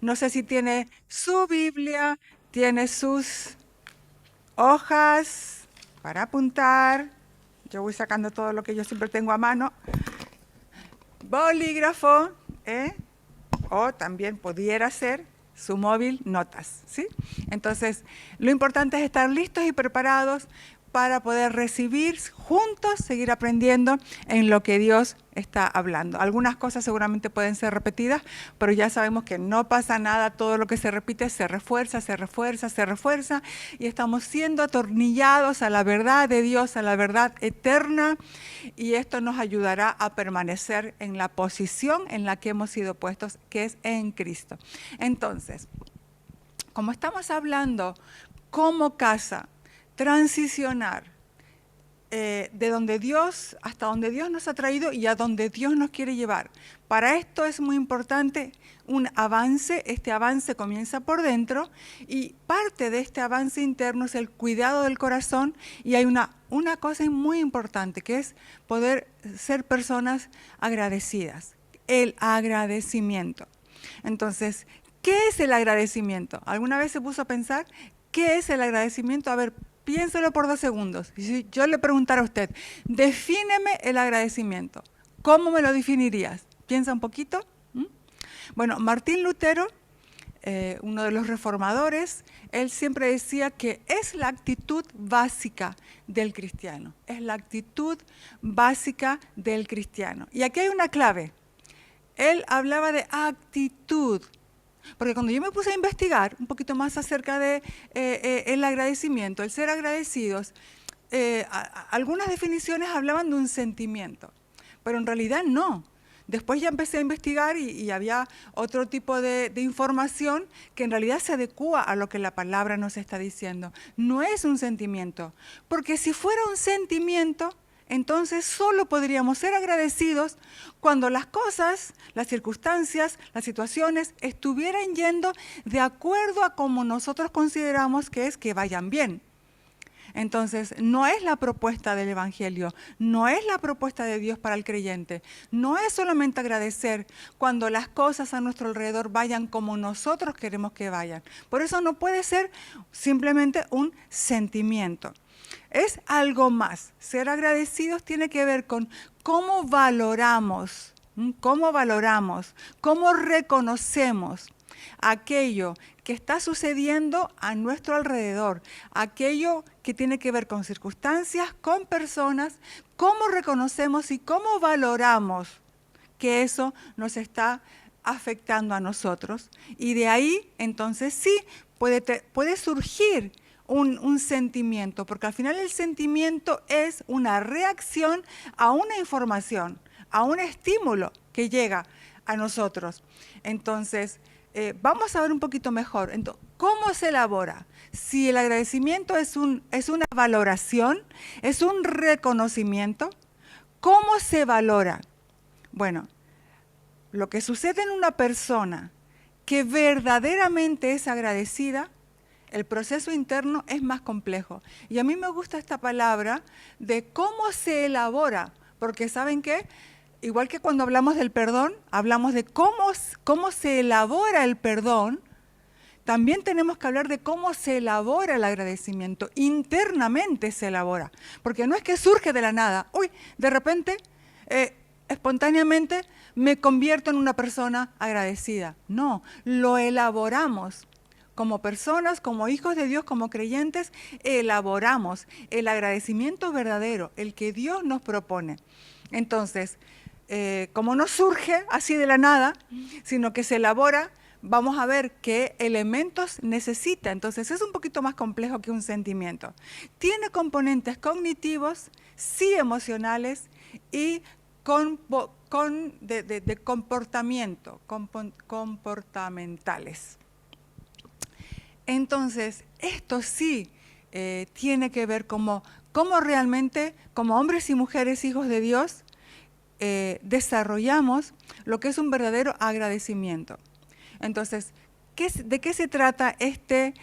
No sé si tiene su Biblia, tiene sus hojas para apuntar. Yo voy sacando todo lo que yo siempre tengo a mano. Bolígrafo, o también pudiera ser su móvil, notas, ¿sí? Entonces, lo importante es estar listos y preparados para poder recibir juntos, seguir aprendiendo en lo que Dios está hablando. Algunas cosas seguramente pueden ser repetidas, pero ya sabemos que no pasa nada, todo lo que se repite se refuerza, se refuerza, se refuerza, y estamos siendo atornillados a la verdad de Dios, a la verdad eterna, y esto nos ayudará a permanecer en la posición en la que hemos sido puestos, que es en Cristo. Entonces, como estamos hablando como casa, transicionar de donde Dios, hasta donde Dios nos ha traído y a donde Dios nos quiere llevar. Para esto es muy importante un avance. Este avance comienza por dentro y parte de este avance interno es el cuidado del corazón, y hay una cosa muy importante que es poder ser personas agradecidas, el agradecimiento. Entonces, ¿qué es el agradecimiento? ¿Alguna vez se puso a pensar qué es el agradecimiento? A ver, piénselo por 2 segundos. Si yo le preguntara a usted, defíneme el agradecimiento, ¿cómo me lo definirías? Piensa un poquito. Bueno, Martín Lutero, uno de los reformadores, él siempre decía que es la actitud básica del cristiano. Es la actitud básica del cristiano. Y aquí hay una clave. Él hablaba de actitud. Porque cuando yo me puse a investigar un poquito más acerca de el agradecimiento, el ser agradecidos, algunas definiciones hablaban de un sentimiento, pero en realidad no. Después ya empecé a investigar y había otro tipo de información que en realidad se adecúa a lo que la palabra nos está diciendo. No es un sentimiento, porque si fuera un sentimiento, entonces solo podríamos ser agradecidos cuando las cosas, las circunstancias, las situaciones estuvieran yendo de acuerdo a como nosotros consideramos que es que vayan bien. Entonces, no es la propuesta del Evangelio, no es la propuesta de Dios para el creyente. No es solamente agradecer cuando las cosas a nuestro alrededor vayan como nosotros queremos que vayan. Por eso no puede ser simplemente un sentimiento. Es algo más. Ser agradecidos tiene que ver con cómo valoramos, cómo reconocemos aquello que está sucediendo a nuestro alrededor, aquello que tiene que ver con circunstancias, con personas, cómo reconocemos y cómo valoramos que eso nos está afectando a nosotros. Y de ahí, entonces sí, puede surgir un sentimiento, porque al final el sentimiento es una reacción a una información, a un estímulo que llega a nosotros. Entonces, vamos a ver un poquito mejor. Entonces, ¿cómo se elabora? Si el agradecimiento es una valoración, es un reconocimiento, ¿cómo se valora? Bueno, lo que sucede en una persona que verdaderamente es agradecida, el proceso interno es más complejo. Y a mí me gusta esta palabra de cómo se elabora, porque ¿saben qué? Igual que cuando hablamos del perdón, hablamos de cómo se elabora el perdón, también tenemos que hablar de cómo se elabora el agradecimiento. Internamente se elabora, porque no es que surge de la nada. Uy, de repente, espontáneamente me convierto en una persona agradecida. No, lo elaboramos. Como personas, como hijos de Dios, como creyentes, elaboramos el agradecimiento verdadero, el que Dios nos propone. Entonces, como no surge así de la nada, sino que se elabora, vamos a ver qué elementos necesita. Entonces, es un poquito más complejo que un sentimiento. Tiene componentes cognitivos, sí emocionales y de comportamiento, comportamentales. Entonces, esto sí tiene que ver cómo realmente, como hombres y mujeres, hijos de Dios, desarrollamos lo que es un verdadero agradecimiento. Entonces, ¿de qué se trata este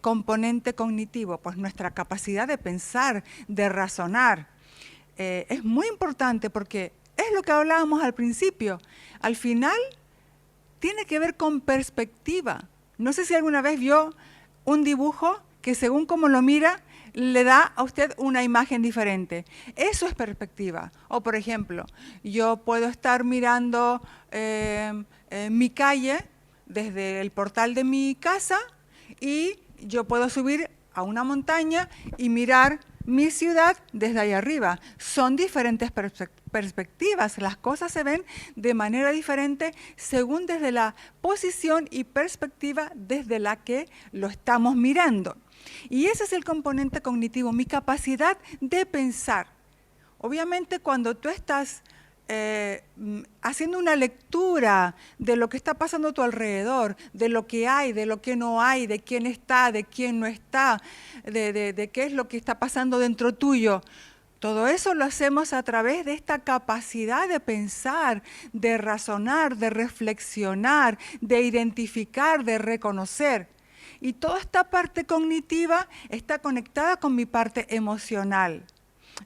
componente cognitivo? Pues nuestra capacidad de pensar, de razonar. Es muy importante porque es lo que hablábamos al principio. Al final, tiene que ver con perspectiva. No sé si alguna vez vio un dibujo que según cómo lo mira, le da a usted una imagen diferente. Eso es perspectiva. O por ejemplo, yo puedo estar mirando mi calle desde el portal de mi casa y yo puedo subir a una montaña y mirar mi ciudad desde ahí arriba. Son diferentes perspectivas. Las cosas se ven de manera diferente según desde la posición y perspectiva desde la que lo estamos mirando. Y ese es el componente cognitivo, mi capacidad de pensar. Obviamente cuando tú estás haciendo una lectura de lo que está pasando a tu alrededor, de lo que hay, de lo que no hay, de quién está, de quién no está, de qué es lo que está pasando dentro tuyo, todo eso lo hacemos a través de esta capacidad de pensar, de razonar, de reflexionar, de identificar, de reconocer. Y toda esta parte cognitiva está conectada con mi parte emocional.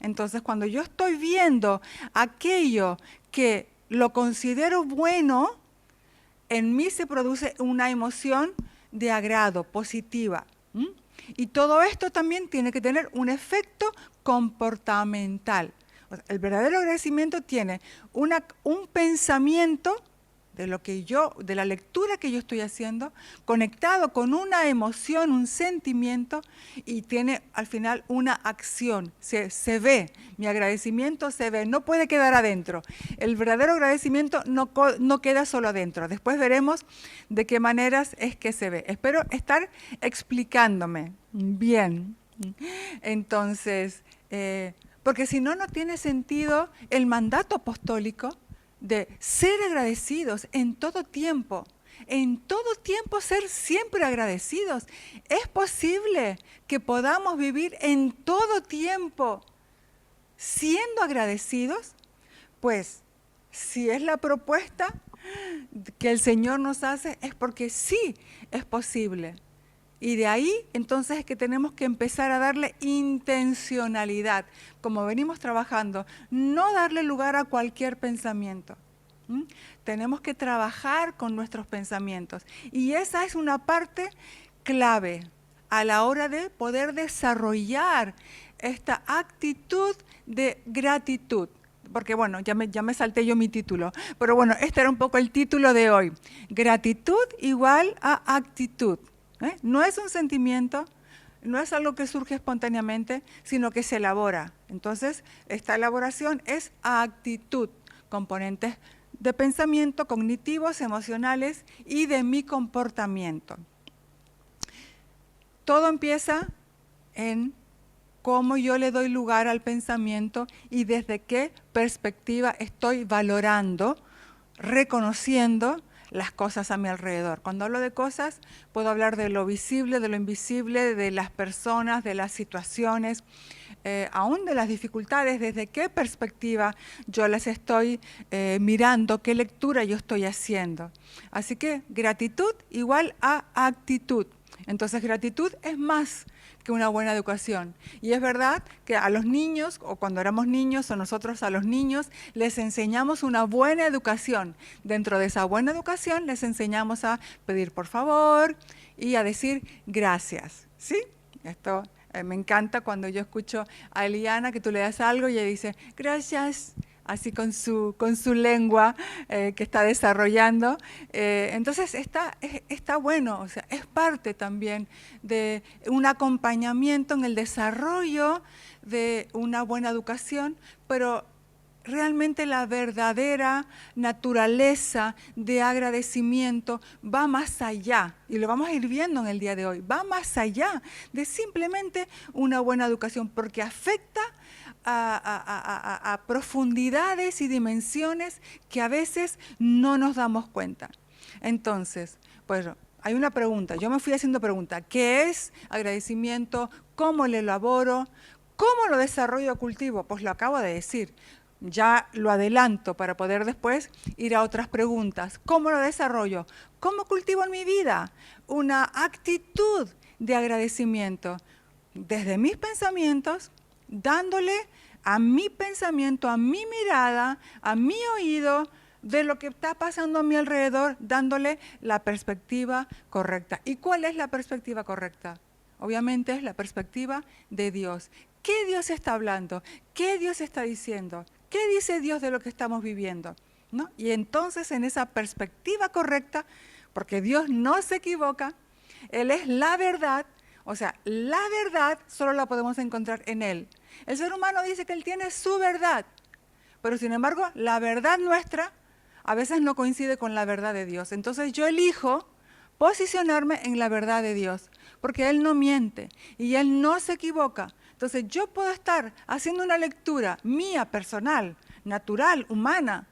Entonces, cuando yo estoy viendo aquello que lo considero bueno, en mí se produce una emoción de agrado, positiva. Y todo esto también tiene que tener un efecto comportamental. O sea, el verdadero agradecimiento tiene un pensamiento de la lectura que yo estoy haciendo, conectado con una emoción, un sentimiento, y tiene al final una acción. Se ve, mi agradecimiento se ve, no puede quedar adentro. El verdadero agradecimiento no queda solo adentro. Después veremos de qué maneras es que se ve. Espero estar explicándome bien. Entonces, porque si no, no tiene sentido el mandato apostólico de ser agradecidos en todo tiempo ser siempre agradecidos. ¿Es posible que podamos vivir en todo tiempo siendo agradecidos? Pues, si es la propuesta que el Señor nos hace, es porque sí es posible. Y de ahí, entonces, es que tenemos que empezar a darle intencionalidad, como venimos trabajando, no darle lugar a cualquier pensamiento. Tenemos que trabajar con nuestros pensamientos. Y esa es una parte clave a la hora de poder desarrollar esta actitud de gratitud. Porque bueno, ya me salté yo mi título, pero bueno, este era un poco el título de hoy. Gratitud igual a actitud. No es un sentimiento, no es algo que surge espontáneamente, sino que se elabora. Entonces, esta elaboración es actitud, componentes de pensamiento, cognitivos, emocionales y de mi comportamiento. Todo empieza en cómo yo le doy lugar al pensamiento y desde qué perspectiva estoy valorando, reconociendo las cosas a mi alrededor. Cuando hablo de cosas, puedo hablar de lo visible, de lo invisible, de las personas, de las situaciones, aún de las dificultades, desde qué perspectiva yo las estoy mirando, qué lectura yo estoy haciendo. Así que gratitud igual a actitud. Entonces gratitud es más que una buena educación. Y es verdad que a los niños, o cuando éramos niños, o nosotros a los niños, les enseñamos una buena educación. Dentro de esa buena educación les enseñamos a pedir por favor y a decir gracias. ¿Sí? Esto me encanta cuando yo escucho a Eliana que tú le das algo y ella dice gracias, así con su lengua que está desarrollando. Entonces está bueno, o sea, es parte también de un acompañamiento en el desarrollo de una buena educación, pero realmente la verdadera naturaleza de agradecimiento va más allá, y lo vamos a ir viendo en el día de hoy, va más allá de simplemente una buena educación, porque afecta a profundidades y dimensiones que a veces no nos damos cuenta. Entonces, pues hay una pregunta, yo me fui haciendo preguntas, ¿qué es agradecimiento? ¿Cómo lo elaboro? ¿Cómo lo desarrollo o cultivo? Pues lo acabo de decir. Ya lo adelanto para poder después ir a otras preguntas. ¿Cómo lo desarrollo? ¿Cómo cultivo en mi vida una actitud de agradecimiento? Desde mis pensamientos, dándole a mi pensamiento, a mi mirada, a mi oído, de lo que está pasando a mi alrededor, dándole la perspectiva correcta. ¿Y cuál es la perspectiva correcta? Obviamente es la perspectiva de Dios. ¿Qué Dios está hablando? ¿Qué Dios está diciendo? ¿Qué dice Dios de lo que estamos viviendo? ¿No? Y entonces en esa perspectiva correcta, porque Dios no se equivoca, Él es la verdad, o sea, la verdad solo la podemos encontrar en Él. El ser humano dice que Él tiene su verdad, pero sin embargo la verdad nuestra a veces no coincide con la verdad de Dios. Entonces yo elijo posicionarme en la verdad de Dios, porque Él no miente y Él no se equivoca. Entonces yo puedo estar haciendo una lectura mía, personal, natural, humana,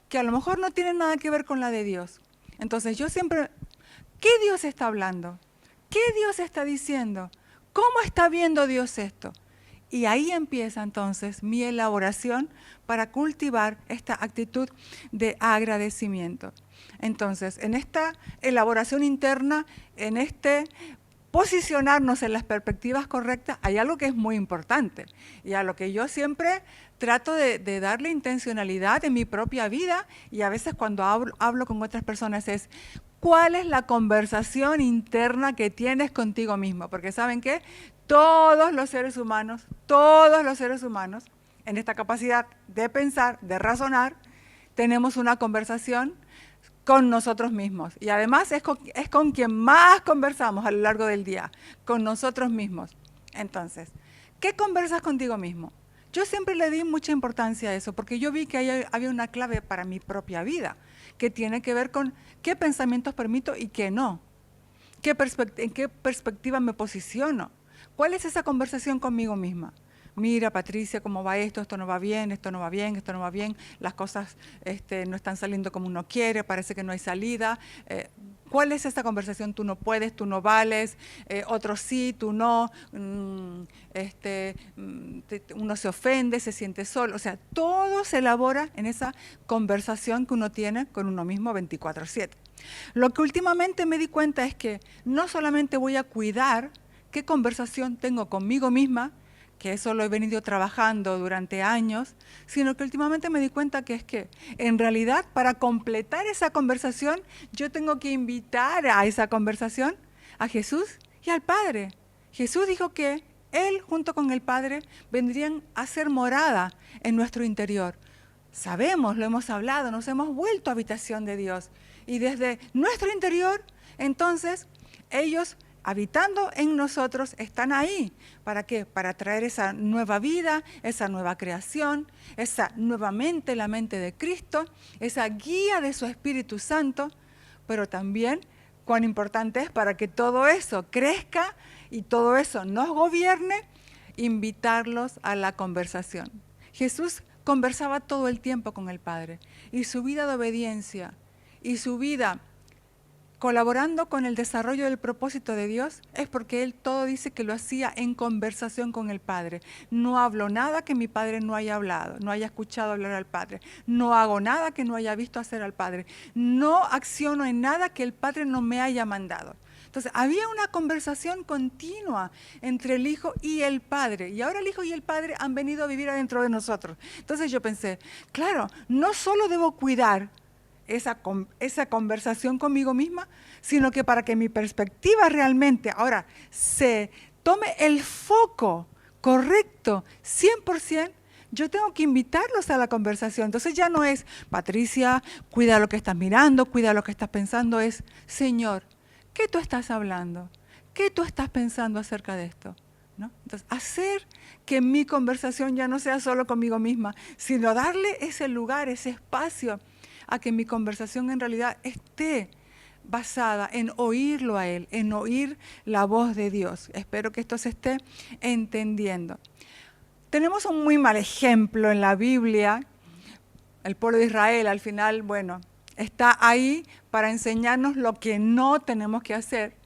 que a lo mejor no tiene nada que ver con la de Dios. Entonces yo siempre, ¿qué Dios está hablando? ¿Qué Dios está diciendo? ¿Cómo está viendo Dios esto? Y ahí empieza entonces mi elaboración para cultivar esta actitud de agradecimiento. Entonces, en esta elaboración interna, en este posicionarnos en las perspectivas correctas, hay algo que es muy importante y a lo que yo siempre trato de darle intencionalidad en mi propia vida y a veces cuando hablo con otras personas es ¿cuál es la conversación interna que tienes contigo mismo? Porque ¿saben qué? Todos los seres humanos, en esta capacidad de pensar, de razonar, tenemos una conversación con nosotros mismos. Y además es con quien más conversamos a lo largo del día, con nosotros mismos. Entonces, ¿qué conversas contigo mismo? Yo siempre le di mucha importancia a eso, porque yo vi que había una clave para mi propia vida, que tiene que ver con qué pensamientos permito y qué no. ¿En qué perspectiva me posiciono? ¿Cuál es esa conversación conmigo misma? Mira, Patricia, ¿cómo va esto? Esto no va bien, esto no va bien, esto no va bien. Las cosas no están saliendo como uno quiere, parece que no hay salida. ¿Cuál es esa conversación? Tú no puedes, tú no vales, otros sí, tú no. Uno se ofende, se siente solo. O sea, todo se elabora en esa conversación que uno tiene con uno mismo 24/7. Lo que últimamente me di cuenta es que no solamente voy a cuidar qué conversación tengo conmigo misma, que eso lo he venido trabajando durante años, sino que últimamente me di cuenta que es que en realidad para completar esa conversación yo tengo que invitar a esa conversación a Jesús y al Padre. Jesús dijo que Él junto con el Padre vendrían a hacer morada en nuestro interior. Sabemos, lo hemos hablado, nos hemos vuelto habitación de Dios. Y desde nuestro interior, entonces, ellos habitando en nosotros están ahí. ¿Para qué? Para traer esa nueva vida, esa nueva creación, esa nuevamente la mente de Cristo, esa guía de su Espíritu Santo, pero también cuán importante es para que todo eso crezca y todo eso nos gobierne, invitarlos a la conversación. Jesús conversaba todo el tiempo con el Padre y su vida de obediencia y su vida colaborando con el desarrollo del propósito de Dios es porque Él todo dice que lo hacía en conversación con el Padre. No hablo nada que mi Padre no haya hablado, no haya escuchado hablar al Padre. No hago nada que no haya visto hacer al Padre. No acciono en nada que el Padre no me haya mandado. Entonces, había una conversación continua entre el Hijo y el Padre. Y ahora el Hijo y el Padre han venido a vivir adentro de nosotros. Entonces yo pensé, claro, no solo debo cuidar esa conversación conmigo misma, sino que para que mi perspectiva realmente ahora se tome el foco correcto, 100%, yo tengo que invitarlos a la conversación. Entonces ya no es, Patricia, cuida lo que estás mirando, cuida lo que estás pensando, es, Señor, ¿qué tú estás hablando? ¿Qué tú estás pensando acerca de esto? ¿No? Entonces, hacer que mi conversación ya no sea solo conmigo misma, sino darle ese lugar, ese espacio a que mi conversación en realidad esté basada en oírlo a Él, en oír la voz de Dios. Espero que esto se esté entendiendo. Tenemos un muy mal ejemplo en la Biblia. El pueblo de Israel al final, bueno, está ahí para enseñarnos lo que no tenemos que hacer.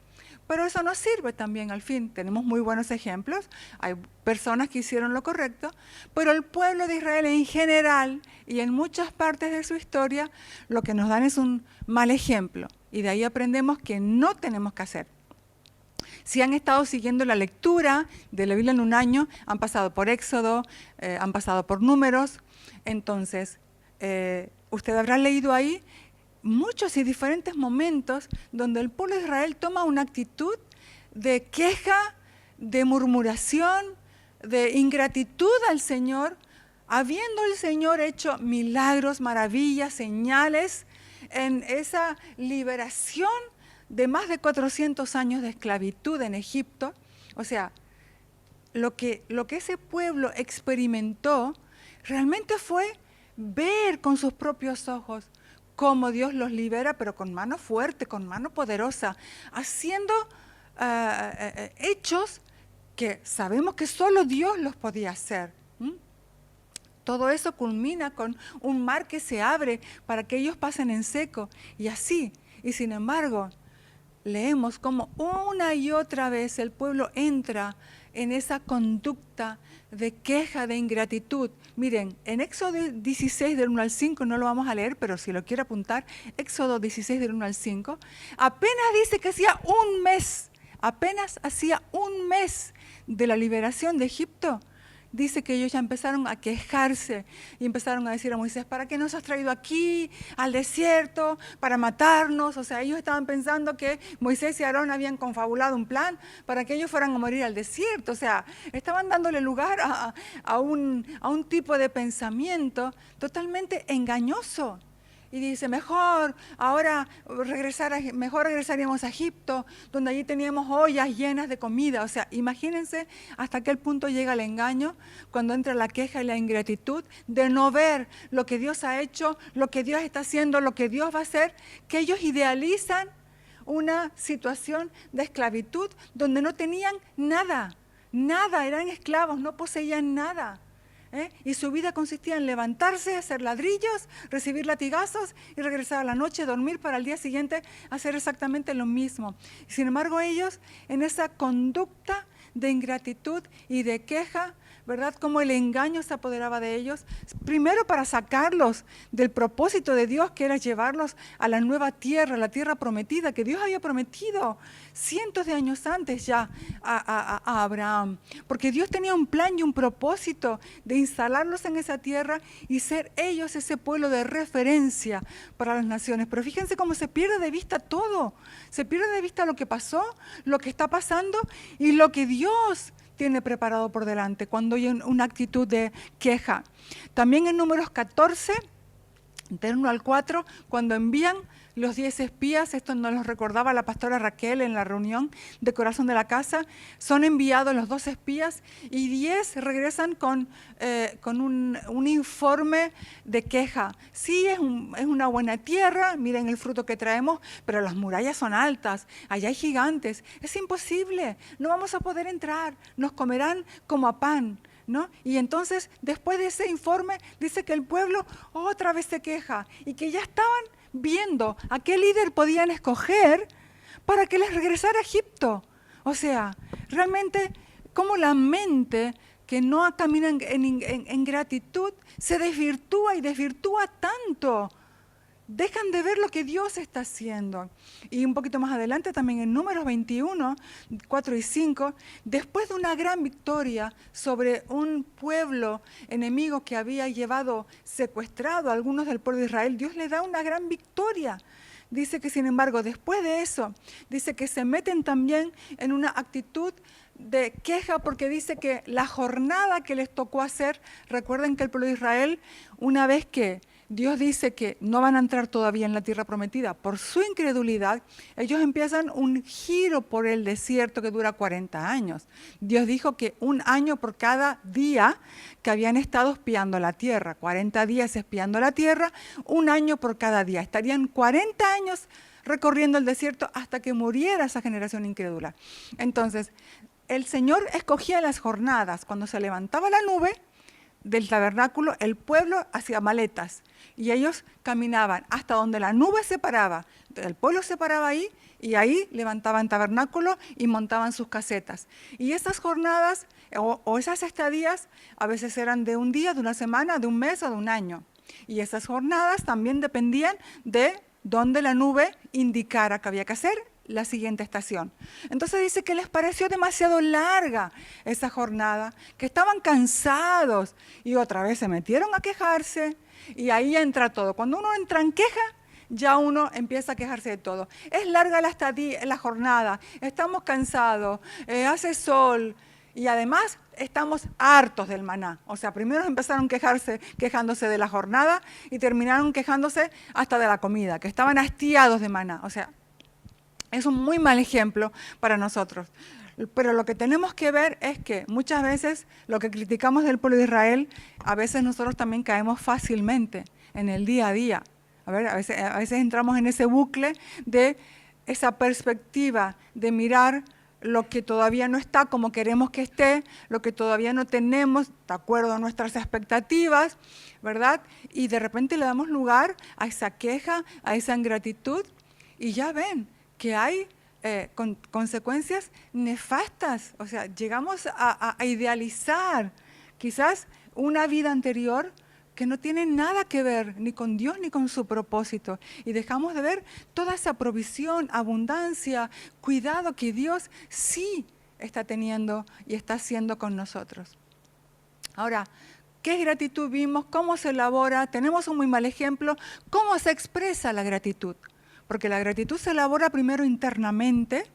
Pero eso nos sirve también al fin. Tenemos muy buenos ejemplos, hay personas que hicieron lo correcto, pero el pueblo de Israel en general y en muchas partes de su historia lo que nos dan es un mal ejemplo. Y de ahí aprendemos que no tenemos que hacer. Si han estado siguiendo la lectura de la Biblia en un año, han pasado por Éxodo, han pasado por Números, entonces usted habrá leído ahí muchos y diferentes momentos donde el pueblo de Israel toma una actitud de queja, de murmuración, de ingratitud al Señor, habiendo el Señor hecho milagros, maravillas, señales en esa liberación de más de 400 años de esclavitud en Egipto. O sea, lo que ese pueblo experimentó realmente fue ver con sus propios ojos cómo Dios los libera, pero con mano fuerte, con mano poderosa, haciendo hechos que sabemos que solo Dios los podía hacer. Todo eso culmina con un mar que se abre para que ellos pasen en seco, y así. Y sin embargo, leemos como una y otra vez el pueblo entra en esa conducta de queja, de ingratitud. Miren, en Éxodo 16 del 1 al 5, no lo vamos a leer, pero si lo quiere apuntar, Éxodo 16 del 1 al 5, apenas dice que apenas hacía un mes de la liberación de Egipto, dice que ellos ya empezaron a quejarse y empezaron a decir a Moisés, ¿para qué nos has traído aquí al desierto? Para matarnos. O sea, ellos estaban pensando que Moisés y Aarón habían confabulado un plan para que ellos fueran a morir al desierto. O sea, estaban dándole lugar a un tipo de pensamiento totalmente engañoso. Y dice, mejor regresaríamos a Egipto, donde allí teníamos ollas llenas de comida. O sea, imagínense hasta qué punto llega el engaño cuando entra la queja y la ingratitud de no ver lo que Dios ha hecho, lo que Dios está haciendo, lo que Dios va a hacer, que ellos idealizan una situación de esclavitud donde no tenían nada, eran esclavos, no poseían nada. Y su vida consistía en levantarse, hacer ladrillos, recibir latigazos y regresar a la noche, dormir para el día siguiente hacer exactamente lo mismo. Sin embargo, ellos en esa conducta de ingratitud y de queja, ¿verdad? Como el engaño se apoderaba de ellos, primero para sacarlos del propósito de Dios, que era llevarlos a la nueva tierra, la tierra prometida, que Dios había prometido cientos de años antes ya a Abraham, porque Dios tenía un plan y un propósito de instalarlos en esa tierra y ser ellos ese pueblo de referencia para las naciones. Pero fíjense cómo se pierde de vista todo, se pierde de vista lo que pasó, lo que está pasando y lo que Dios tiene preparado por delante cuando hay una actitud de queja. También en Números 14, del 1 al 4, cuando envían los 10 espías, esto nos lo recordaba la pastora Raquel en la reunión de Corazón de la Casa, son enviados los 2 espías y 10 regresan con un informe de queja. Sí, es una buena tierra, miren el fruto que traemos, pero las murallas son altas, allá hay gigantes, es imposible, no vamos a poder entrar, nos comerán como a pan, ¿no? Y entonces, después de ese informe, dice que el pueblo otra vez se queja y que ya estaban viendo a qué líder podían escoger para que les regresara a Egipto. O sea, realmente cómo la mente que no camina en gratitud se desvirtúa y desvirtúa tanto. Dejan de ver lo que Dios está haciendo. Y un poquito más adelante, también en Números 21, 4 y 5, después de una gran victoria sobre un pueblo enemigo que había llevado secuestrado a algunos del pueblo de Israel, Dios le da una gran victoria. Dice que, sin embargo, después de eso, dice que se meten también en una actitud de queja porque dice que la jornada que les tocó hacer, recuerden que el pueblo de Israel, una vez que Dios dice que no van a entrar todavía en la tierra prometida, por su incredulidad, ellos empiezan un giro por el desierto que dura 40 años. Dios dijo que un año por cada día que habían estado espiando la tierra, 40 días espiando la tierra, un año por cada día. Estarían 40 años recorriendo el desierto hasta que muriera esa generación incrédula. Entonces, el Señor escogía las jornadas. Cuando se levantaba la nube del tabernáculo, el pueblo hacía maletas y ellos caminaban hasta donde la nube se paraba. El pueblo se paraba ahí y ahí levantaban tabernáculo y montaban sus casetas. Y esas jornadas o esas estadías a veces eran de un día, de una semana, de un mes o de un año. Y esas jornadas también dependían de donde la nube indicara que había que hacer la siguiente estación. Entonces dice que les pareció demasiado larga esa jornada, que estaban cansados y otra vez se metieron a quejarse y ahí entra todo. Cuando uno entra en queja, ya uno empieza a quejarse de todo. Es larga la jornada, estamos cansados, hace sol y además estamos hartos del maná. O sea, primero empezaron quejándose de la jornada y terminaron quejándose hasta de la comida, que estaban hastiados de maná. O sea, es un muy mal ejemplo para nosotros. Pero lo que tenemos que ver es que muchas veces lo que criticamos del pueblo de Israel, a veces nosotros también caemos fácilmente en el día a día. A veces entramos en ese bucle de esa perspectiva de mirar lo que todavía no está como queremos que esté, lo que todavía no tenemos de acuerdo a nuestras expectativas, ¿verdad? Y de repente le damos lugar a esa queja, a esa ingratitud, y ya ven que hay consecuencias nefastas. O sea, llegamos a idealizar quizás una vida anterior que no tiene nada que ver ni con Dios ni con su propósito. Y dejamos de ver toda esa provisión, abundancia, cuidado que Dios sí está teniendo y está haciendo con nosotros. Ahora, ¿qué gratitud vimos? ¿Cómo se elabora? Tenemos un muy mal ejemplo. ¿Cómo se expresa la gratitud? Porque la gratitud se elabora primero internamente,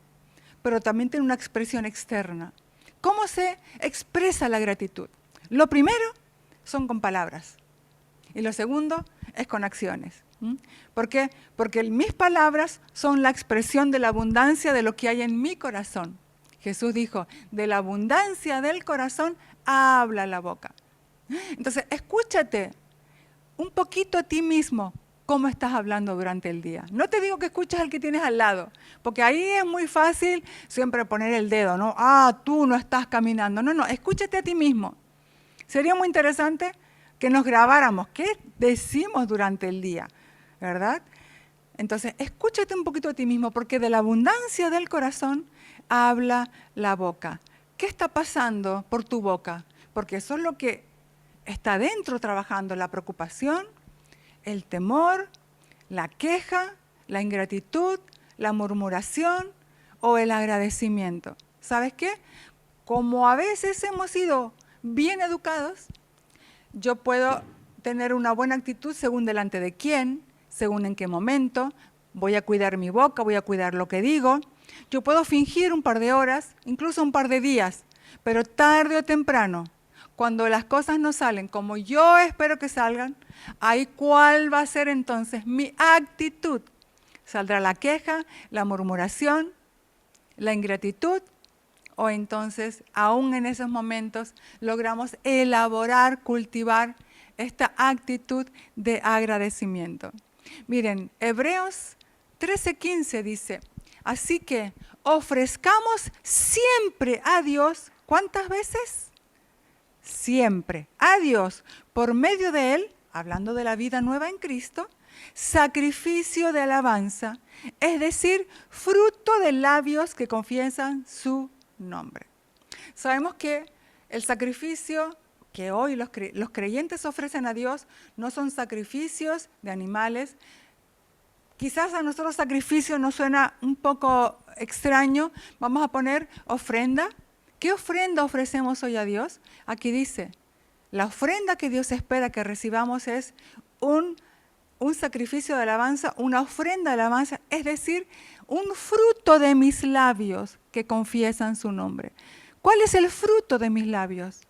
pero también tiene una expresión externa. ¿Cómo se expresa la gratitud? Lo primero son con palabras. Y lo segundo es con acciones. ¿Por qué? Porque mis palabras son la expresión de la abundancia de lo que hay en mi corazón. Jesús dijo, de la abundancia del corazón habla la boca. Entonces, escúchate un poquito a ti mismo cómo estás hablando durante el día. No te digo que escuches al que tienes al lado, porque ahí es muy fácil siempre poner el dedo, ¿no? Tú no estás caminando. No, escúchate a ti mismo. Sería muy interesante que nos grabáramos qué decimos durante el día, ¿verdad? Entonces, escúchate un poquito a ti mismo, porque de la abundancia del corazón habla la boca. ¿Qué está pasando por tu boca? Porque eso es lo que está dentro trabajando, la preocupación, el temor, la queja, la ingratitud, la murmuración o el agradecimiento. ¿Sabes qué? Como a veces hemos sido bien educados, yo puedo tener una buena actitud según delante de quién, según en qué momento, voy a cuidar mi boca, voy a cuidar lo que digo. Yo puedo fingir un par de horas, incluso un par de días, pero tarde o temprano, cuando las cosas no salen como yo espero que salgan, ahí cuál va a ser entonces mi actitud. ¿Saldrá la queja, la murmuración, la ingratitud? O entonces, aún en esos momentos, logramos elaborar, cultivar esta actitud de agradecimiento. Miren, Hebreos 13:15 dice, así que ofrezcamos siempre a Dios, ¿cuántas veces? Siempre a Dios, por medio de Él, hablando de la vida nueva en Cristo, sacrificio de alabanza, es decir, fruto de labios que confiesan su nombre. Sabemos que el sacrificio que hoy los creyentes ofrecen a Dios no son sacrificios de animales. Quizás a nosotros sacrificio nos suena un poco extraño. Vamos a poner ofrenda. ¿Qué ofrenda ofrecemos hoy a Dios? Aquí dice, la ofrenda que Dios espera que recibamos es un sacrificio de alabanza, una ofrenda de alabanza, es decir, un fruto de mis labios que confiesan su nombre. ¿Cuál es el fruto de mis labios?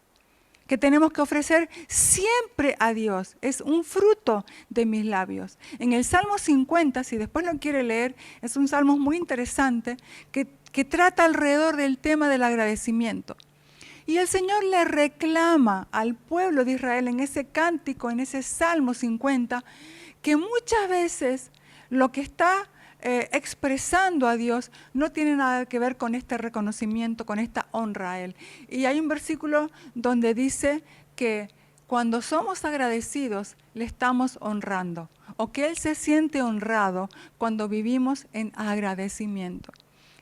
Que tenemos que ofrecer siempre a Dios. Es un fruto de mis labios. En el Salmo 50, si después lo quiere leer, es un salmo muy interesante que trata alrededor del tema del agradecimiento. Y el Señor le reclama al pueblo de Israel en ese cántico, en ese Salmo 50, que muchas veces lo que está expresando a Dios no tiene nada que ver con este reconocimiento, con esta honra a Él. Y hay un versículo donde dice que cuando somos agradecidos le estamos honrando, o que Él se siente honrado cuando vivimos en agradecimiento.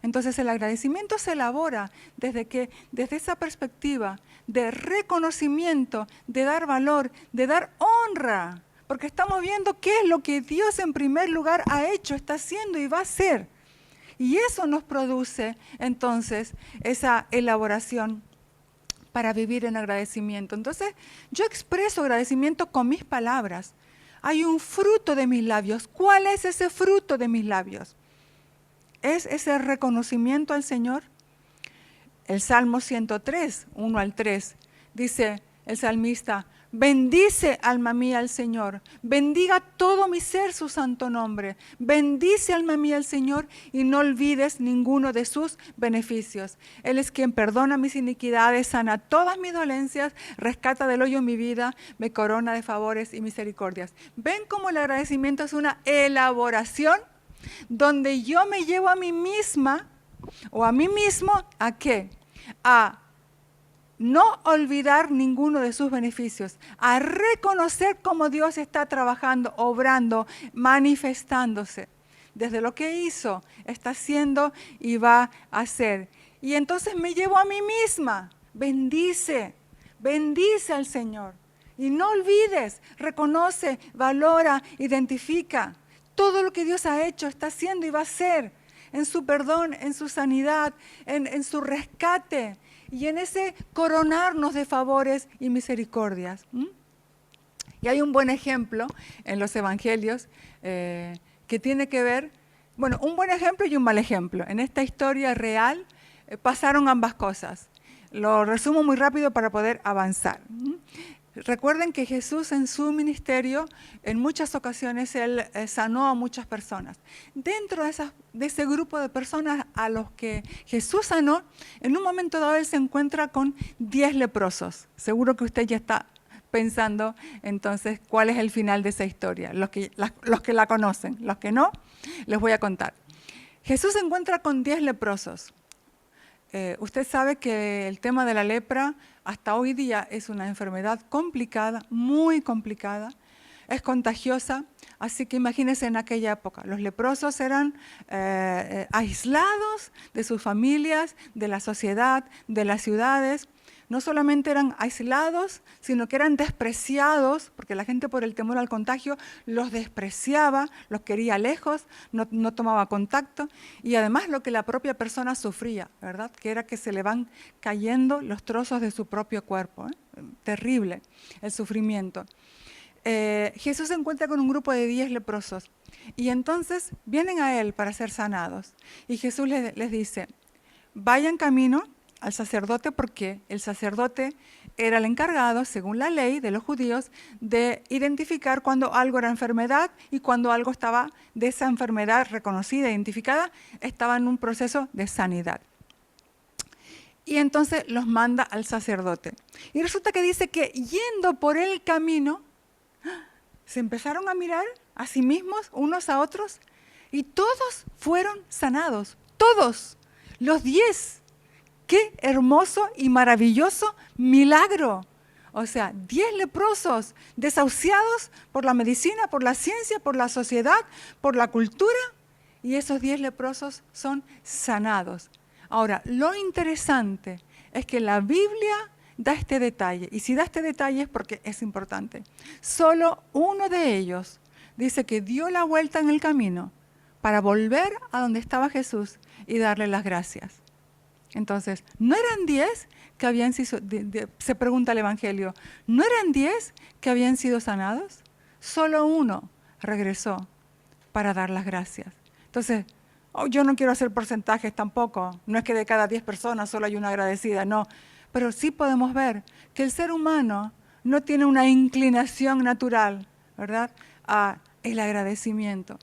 Entonces el agradecimiento se elabora desde esa perspectiva de reconocimiento, de dar valor, de dar honra. Porque estamos viendo qué es lo que Dios en primer lugar ha hecho, está haciendo y va a hacer. Y eso nos produce entonces esa elaboración para vivir en agradecimiento. Entonces, yo expreso agradecimiento con mis palabras. Hay un fruto de mis labios. ¿Cuál es ese fruto de mis labios? ¿Es ese reconocimiento al Señor? El Salmo 103, 1 al 3, dice el salmista: bendice, alma mía, al Señor, bendiga todo mi ser su santo nombre, bendice, alma mía, al Señor, y no olvides ninguno de sus beneficios. Él es quien perdona mis iniquidades, sana todas mis dolencias, rescata del hoyo mi vida, me corona de favores y misericordias. ¿Ven cómo el agradecimiento es una elaboración donde yo me llevo a mí misma o a mí mismo? ¿A qué? A no olvidar ninguno de sus beneficios, a reconocer cómo Dios está trabajando, obrando, manifestándose. Desde lo que hizo, está haciendo y va a hacer. Y entonces me llevo a mí misma. Bendice, bendice al Señor. Y no olvides, reconoce, valora, identifica todo lo que Dios ha hecho, está haciendo y va a hacer, en su perdón, en su sanidad, en su rescate y en ese coronarnos de favores y misericordias. Y hay un buen ejemplo en los evangelios que tiene que ver, bueno, un buen ejemplo y un mal ejemplo. En esta historia real pasaron ambas cosas. Lo resumo muy rápido para poder avanzar. Recuerden que Jesús en su ministerio, en muchas ocasiones, Él sanó a muchas personas. Dentro de ese grupo de personas a los que Jesús sanó, en un momento dado Él se encuentra con 10 leprosos. Seguro que usted ya está pensando entonces cuál es el final de esa historia. Los que la conocen, los que no, les voy a contar. Jesús se encuentra con 10 leprosos. Usted sabe que el tema de la lepra hasta hoy día es una enfermedad complicada, muy complicada, es contagiosa, así que imagínense en aquella época, los leprosos eran aislados de sus familias, de la sociedad, de las ciudades. No solamente eran aislados, sino que eran despreciados, porque la gente por el temor al contagio los despreciaba, los quería lejos, no tomaba contacto, y además lo que la propia persona sufría, ¿verdad? Que era que se le van cayendo los trozos de su propio cuerpo. Terrible el sufrimiento. Jesús se encuentra con un grupo de 10 leprosos, y entonces vienen a Él para ser sanados, y Jesús les dice: vayan camino al sacerdote, porque el sacerdote era el encargado, según la ley de los judíos, de identificar cuando algo era enfermedad y cuando algo estaba de esa enfermedad reconocida, identificada, estaba en un proceso de sanidad. Y entonces los manda al sacerdote. Y resulta que dice que yendo por el camino, se empezaron a mirar a sí mismos, unos a otros, y todos fueron sanados, todos, los 10. ¡Qué hermoso y maravilloso milagro! O sea, 10 leprosos desahuciados por la medicina, por la ciencia, por la sociedad, por la cultura, y esos 10 leprosos son sanados. Ahora, lo interesante es que la Biblia da este detalle, y si da este detalle es porque es importante. Solo uno de ellos dice que dio la vuelta en el camino para volver a donde estaba Jesús y darle las gracias. Entonces, ¿no eran 10 que habían sido, se pregunta el Evangelio, ¿no eran 10 que habían sido sanados? Solo uno regresó para dar las gracias. Entonces, yo no quiero hacer porcentajes tampoco, no es que de cada 10 personas solo hay una agradecida, no. Pero sí podemos ver que el ser humano no tiene una inclinación natural, ¿verdad?, a el agradecimiento.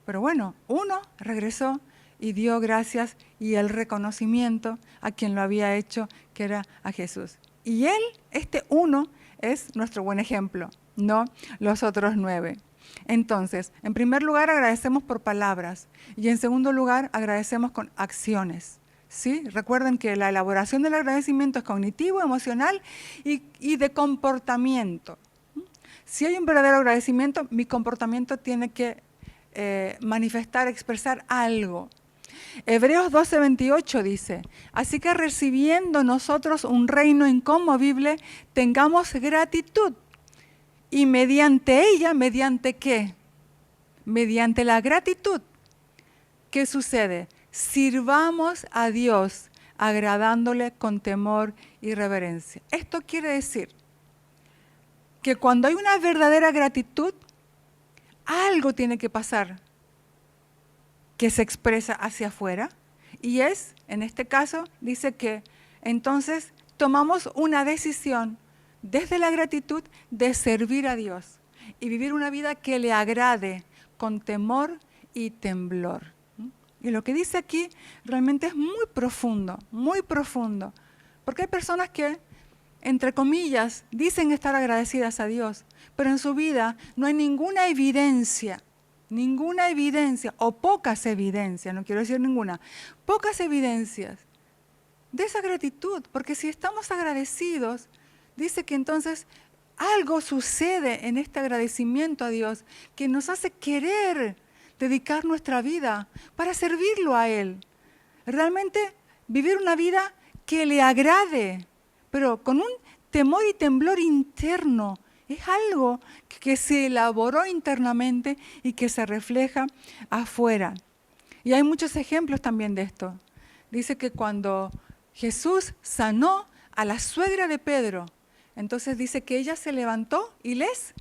Pero bueno, uno regresó y dio gracias y el reconocimiento a quien lo había hecho, que era a Jesús. Y él, este uno, es nuestro buen ejemplo, no los otros 9. Entonces, en primer lugar agradecemos por palabras y en segundo lugar agradecemos con acciones. ¿Sí? Recuerden que la elaboración del agradecimiento es cognitivo, emocional y de comportamiento. Si hay un verdadero agradecimiento, mi comportamiento tiene que manifestar, expresar algo. Hebreos 12:28 dice: así que recibiendo nosotros un reino inconmovible, tengamos gratitud. Y mediante ella, ¿mediante qué? Mediante la gratitud, ¿qué sucede? Sirvamos a Dios agradándole con temor y reverencia. Esto quiere decir que cuando hay una verdadera gratitud, algo tiene que pasar que se expresa hacia afuera, y es, en este caso, dice que entonces tomamos una decisión desde la gratitud de servir a Dios y vivir una vida que le agrade con temor y temblor. Y lo que dice aquí realmente es muy profundo, porque hay personas que, entre comillas, dicen estar agradecidas a Dios, pero en su vida no hay ninguna evidencia, o pocas evidencias, no quiero decir ninguna, pocas evidencias de esa gratitud, porque si estamos agradecidos, dice que entonces algo sucede en este agradecimiento a Dios que nos hace querer dedicar nuestra vida para servirlo a Él. Realmente vivir una vida que le agrade, pero con un temor y temblor interno. Es algo que se elaboró internamente y que se refleja afuera. Y hay muchos ejemplos también de esto. Dice que cuando Jesús sanó a la suegra de Pedro, entonces dice que ella se levantó y les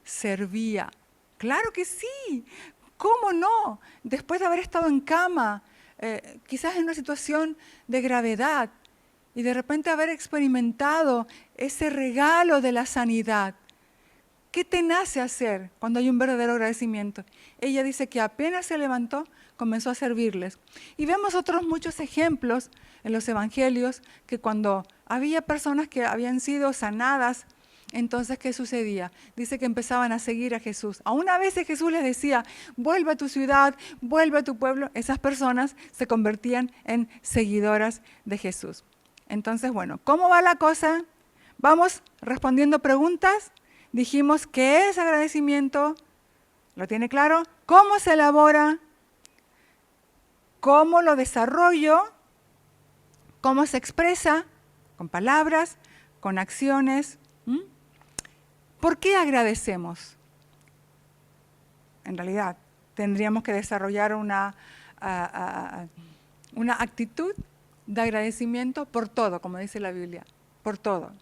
servía. Claro que sí, ¿cómo no? Después de haber estado en cama, quizás en una situación de gravedad, y de repente haber experimentado ese regalo de la sanidad. ¿Qué te nace hacer cuando hay un verdadero agradecimiento? Ella dice que apenas se levantó, comenzó a servirles. Y vemos otros muchos ejemplos en los evangelios que cuando había personas que habían sido sanadas, entonces, ¿qué sucedía? Dice que empezaban a seguir a Jesús. Aún a veces Jesús les decía, vuelve a tu ciudad, vuelve a tu pueblo. Esas personas se convertían en seguidoras de Jesús. Entonces, bueno, ¿cómo va la cosa? Vamos respondiendo preguntas. Dijimos qué es agradecimiento, ¿lo tiene claro? ¿Cómo se elabora? ¿Cómo lo desarrollo? ¿Cómo se expresa? Con palabras, con acciones. ¿Por qué agradecemos? En realidad, tendríamos que desarrollar una actitud de agradecimiento por todo, como dice la Biblia, por todo.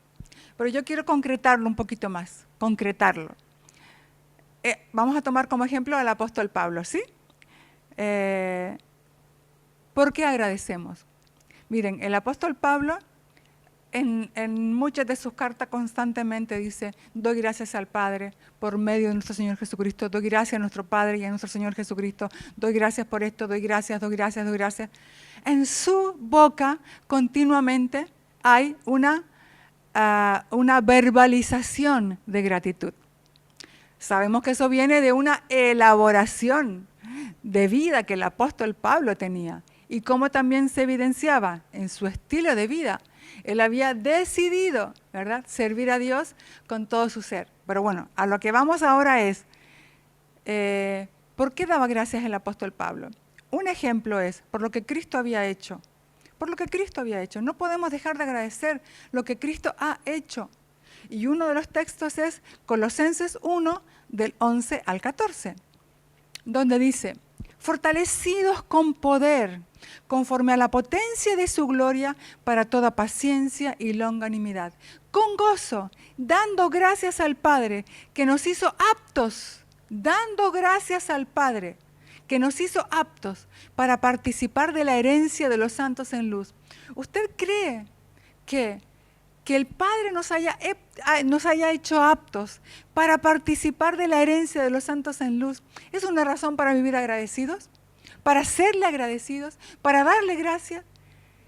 Pero yo quiero concretarlo un poquito más, concretarlo. Vamos a tomar como ejemplo al apóstol Pablo, ¿sí? ¿Por qué agradecemos? Miren, el apóstol Pablo en muchas de sus cartas constantemente dice, doy gracias al Padre por medio de nuestro Señor Jesucristo, doy gracias a nuestro Padre y a nuestro Señor Jesucristo, doy gracias por esto, doy gracias, doy gracias, doy gracias. En su boca continuamente hay una verbalización de gratitud. Sabemos que eso viene de una elaboración de vida que el apóstol Pablo tenía y cómo también se evidenciaba en su estilo de vida. Él había decidido, ¿verdad?, servir a Dios con todo su ser. Pero bueno, a lo que vamos ahora es, ¿por qué daba gracias el apóstol Pablo? Un ejemplo es por lo que Cristo había hecho. Por lo que Cristo había hecho. No podemos dejar de agradecer lo que Cristo ha hecho. Y uno de los textos es Colosenses 1, del 11 al 14, donde dice, fortalecidos con poder, conforme a la potencia de su gloria, para toda paciencia y longanimidad, con gozo, dando gracias al Padre, que nos hizo aptos, dando gracias al Padre, que nos hizo aptos para participar de la herencia de los santos en luz. ¿Usted cree que el Padre nos haya hecho aptos para participar de la herencia de los santos en luz? ¿Es una razón para vivir agradecidos? ¿Para serle agradecidos? ¿Para darle gracias?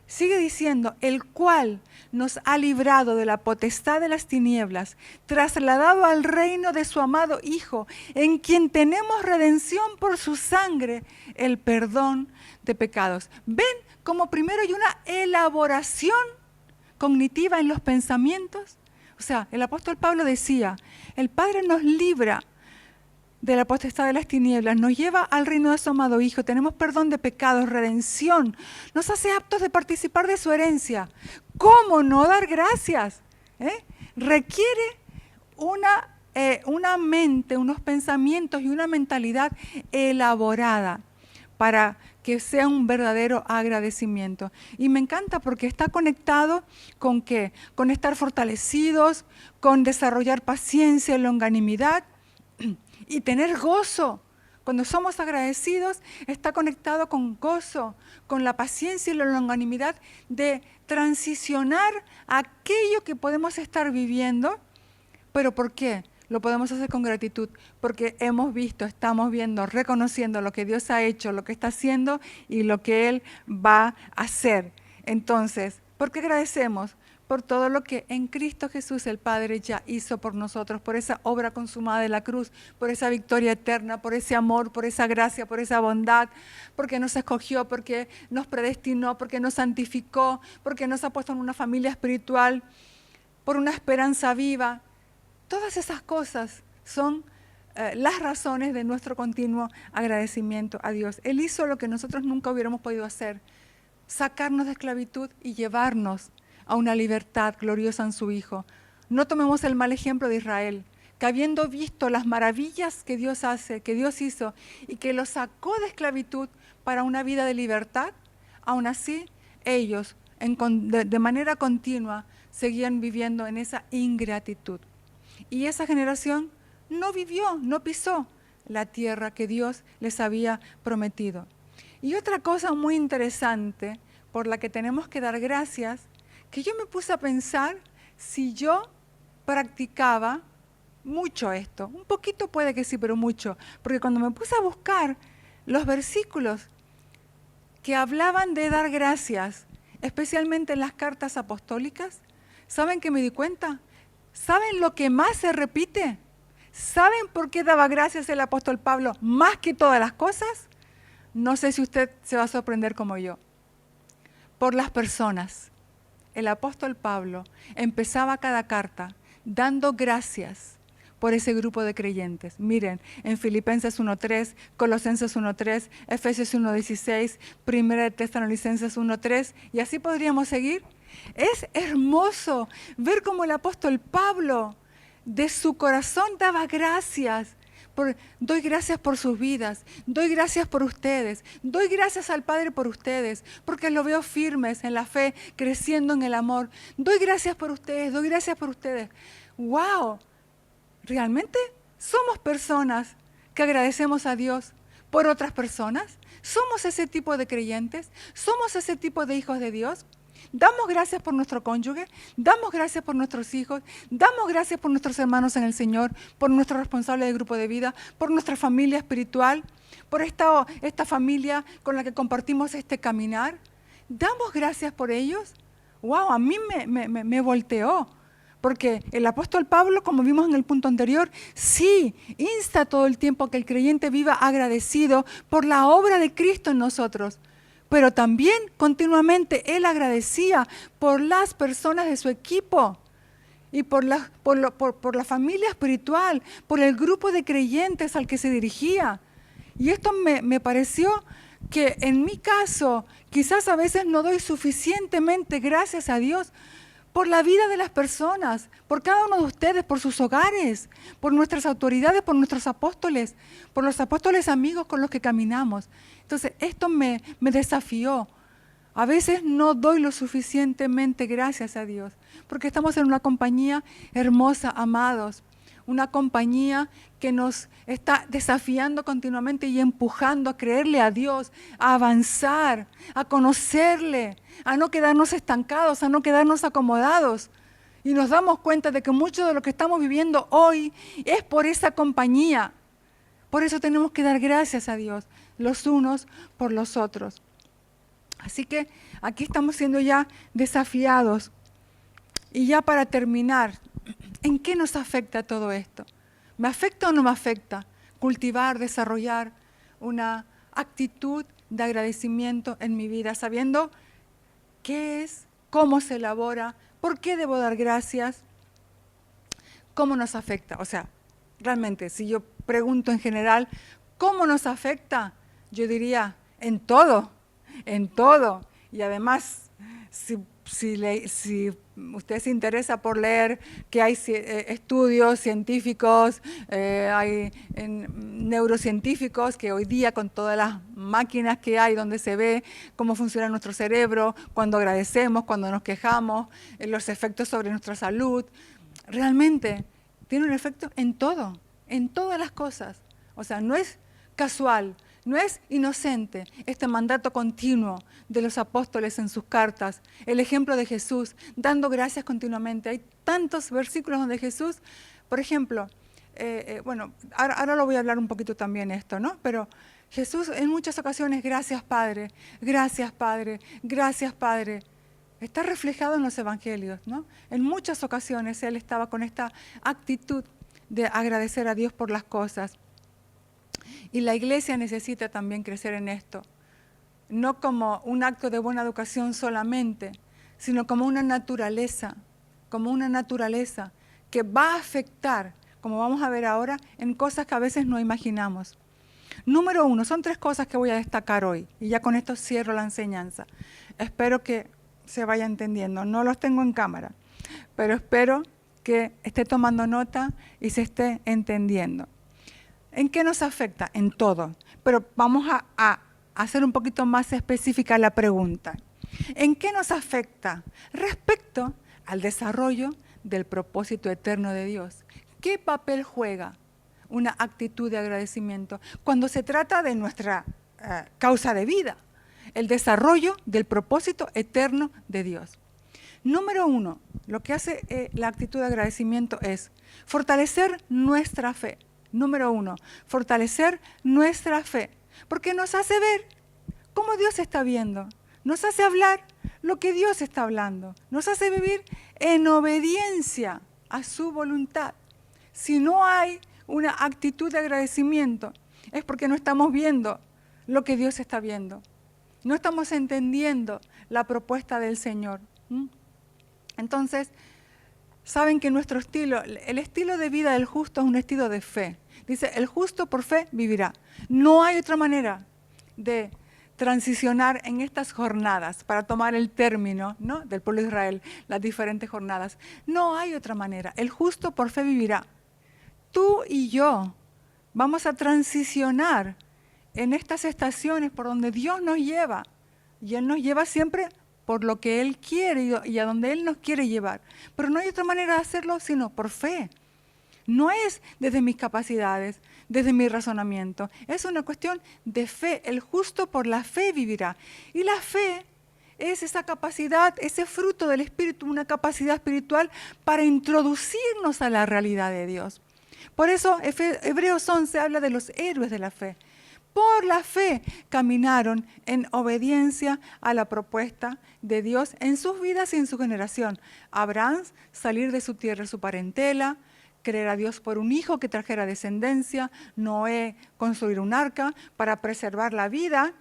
Sigue diciendo, el cual nos ha librado de la potestad de las tinieblas, trasladado al reino de su amado Hijo, en quien tenemos redención por su sangre, el perdón de pecados. ¿Ven cómo primero hay una elaboración cognitiva en los pensamientos? O sea, el apóstol Pablo decía, el Padre nos libra de la potestad de las tinieblas, nos lleva al reino de su amado Hijo, tenemos perdón de pecados, redención, nos hace aptos de participar de su herencia. ¿Cómo no dar gracias? Requiere una mente, unos pensamientos y una mentalidad elaborada para que sea un verdadero agradecimiento. Y me encanta porque está conectado con ¿qué? Con estar fortalecidos, con desarrollar paciencia y longanimidad y tener gozo. Cuando somos agradecidos, está conectado con gozo, con la paciencia y la longanimidad de transicionar aquello que podemos estar viviendo. ¿Pero por qué? Lo podemos hacer con gratitud, porque hemos visto, estamos viendo, reconociendo lo que Dios ha hecho, lo que está haciendo y lo que Él va a hacer. Entonces, ¿por qué agradecemos? Por todo lo que en Cristo Jesús el Padre ya hizo por nosotros, por esa obra consumada de la cruz, por esa victoria eterna, por ese amor, por esa gracia, por esa bondad, porque nos escogió, porque nos predestinó, porque nos santificó, porque nos ha puesto en una familia espiritual, por una esperanza viva. Todas esas cosas son las razones de nuestro continuo agradecimiento a Dios. Él hizo lo que nosotros nunca hubiéramos podido hacer, sacarnos de esclavitud y llevarnos a una libertad gloriosa en su Hijo. No tomemos el mal ejemplo de Israel, que habiendo visto las maravillas que Dios hace, que Dios hizo, y que los sacó de esclavitud para una vida de libertad, aún así ellos de manera continua seguían viviendo en esa ingratitud. Y esa generación no vivió, no pisó la tierra que Dios les había prometido. Y otra cosa muy interesante por la que tenemos que dar gracias, que yo me puse a pensar si yo practicaba mucho esto. Un poquito puede que sí, pero mucho. Porque cuando me puse a buscar los versículos que hablaban de dar gracias, especialmente en las cartas apostólicas, ¿saben qué me di cuenta? ¿Saben lo que más se repite? ¿Saben por qué daba gracias el apóstol Pablo más que todas las cosas? No sé si usted se va a sorprender como yo. Por las personas. El apóstol Pablo empezaba cada carta dando gracias por ese grupo de creyentes. Miren, en Filipenses 1.3, Colosenses 1.3, Efesios 1.16, Primera de Tesalonicenses 1.3, y así podríamos seguir. Es hermoso ver cómo el apóstol Pablo de su corazón daba gracias. Doy gracias por sus vidas, doy gracias por ustedes, doy gracias al Padre por ustedes, porque los veo firmes en la fe, creciendo en el amor. Doy gracias por ustedes, doy gracias por ustedes. ¡Wow! ¿Realmente somos personas que agradecemos a Dios por otras personas? ¿Somos ese tipo de creyentes? ¿Somos ese tipo de hijos de Dios? Damos gracias por nuestro cónyuge, damos gracias por nuestros hijos, damos gracias por nuestros hermanos en el Señor, por nuestro responsable de grupo de vida, por nuestra familia espiritual, por esta familia con la que compartimos este caminar. ¿Damos gracias por ellos? ¡Wow! A mí me volteó. Porque el apóstol Pablo, como vimos en el punto anterior, sí, insta todo el tiempo a que el creyente viva agradecido por la obra de Cristo en nosotros. Pero también continuamente él agradecía por las personas de su equipo y por la familia espiritual, por el grupo de creyentes al que se dirigía. Y esto me pareció que en mi caso, quizás a veces no doy suficientemente gracias a Dios por la vida de las personas, por cada uno de ustedes, por sus hogares, por nuestras autoridades, por nuestros apóstoles, por los apóstoles amigos con los que caminamos. Entonces, esto me desafió. A veces no doy lo suficientemente gracias a Dios, porque estamos en una compañía hermosa, amados, una compañía que nos está desafiando continuamente y empujando a creerle a Dios, a avanzar, a conocerle, a no quedarnos estancados, a no quedarnos acomodados. Y nos damos cuenta de que mucho de lo que estamos viviendo hoy es por esa compañía. Por eso tenemos que dar gracias a Dios, los unos por los otros. Así que aquí estamos siendo ya desafiados. Y ya para terminar, ¿en qué nos afecta todo esto? ¿Me afecta o no me afecta cultivar, desarrollar una actitud de agradecimiento en mi vida, sabiendo qué es, cómo se elabora, por qué debo dar gracias, cómo nos afecta? O sea, realmente, si yo pregunto en general, ¿cómo nos afecta? Yo diría, en todo, en todo. Y además, Si usted se interesa por leer que hay estudios científicos, hay neurocientíficos que hoy día con todas las máquinas que hay donde se ve cómo funciona nuestro cerebro, cuando agradecemos, cuando nos quejamos, los efectos sobre nuestra salud, realmente tiene un efecto en todo, en todas las cosas. O sea, no es casual, no es inocente este mandato continuo de los apóstoles en sus cartas, el ejemplo de Jesús, dando gracias continuamente. Hay tantos versículos donde Jesús, por ejemplo, bueno, ahora lo voy a hablar un poquito también esto, ¿no? Pero Jesús en muchas ocasiones, gracias Padre, gracias Padre, gracias Padre. Está reflejado en los evangelios, ¿no? En muchas ocasiones Él estaba con esta actitud de agradecer a Dios por las cosas. Y la iglesia necesita también crecer en esto, no como un acto de buena educación solamente, sino como una naturaleza que va a afectar, como vamos a ver ahora, en cosas que a veces no imaginamos. Número 1, son 3 cosas que voy a destacar hoy, y ya con esto cierro la enseñanza. Espero que se vaya entendiendo, no los tengo en cámara, pero espero que esté tomando nota y se esté entendiendo. ¿En qué nos afecta? En todo. Pero vamos a hacer un poquito más específica la pregunta. ¿En qué nos afecta? Respecto al desarrollo del propósito eterno de Dios. ¿Qué papel juega una actitud de agradecimiento cuando se trata de nuestra causa de vida? El desarrollo del propósito eterno de Dios. Número 1, lo que hace la actitud de agradecimiento es fortalecer nuestra fe. Número 1, fortalecer nuestra fe, porque nos hace ver cómo Dios está viendo, nos hace hablar lo que Dios está hablando, nos hace vivir en obediencia a su voluntad. Si no hay una actitud de agradecimiento, es porque no estamos viendo lo que Dios está viendo, no estamos entendiendo la propuesta del Señor. Entonces, saben que nuestro estilo, el estilo de vida del justo es un estilo de fe. Dice, el justo por fe vivirá. No hay otra manera de transicionar en estas jornadas, para tomar el término, ¿no?, del pueblo de Israel, las diferentes jornadas. No hay otra manera. El justo por fe vivirá. Tú y yo vamos a transicionar en estas estaciones por donde Dios nos lleva. Y Él nos lleva siempre por lo que Él quiere y a donde Él nos quiere llevar. Pero no hay otra manera de hacerlo sino por fe. No es desde mis capacidades, desde mi razonamiento. Es una cuestión de fe. El justo por la fe vivirá. Y la fe es esa capacidad, ese fruto del Espíritu, una capacidad espiritual para introducirnos a la realidad de Dios. Por eso Hebreos 11 habla de los héroes de la fe. Por la fe caminaron en obediencia a la propuesta de Dios en sus vidas y en su generación. Abraham, salir de su tierra, su parentela, creer a Dios por un hijo que trajera descendencia. Noé, construir un arca para preservar la vida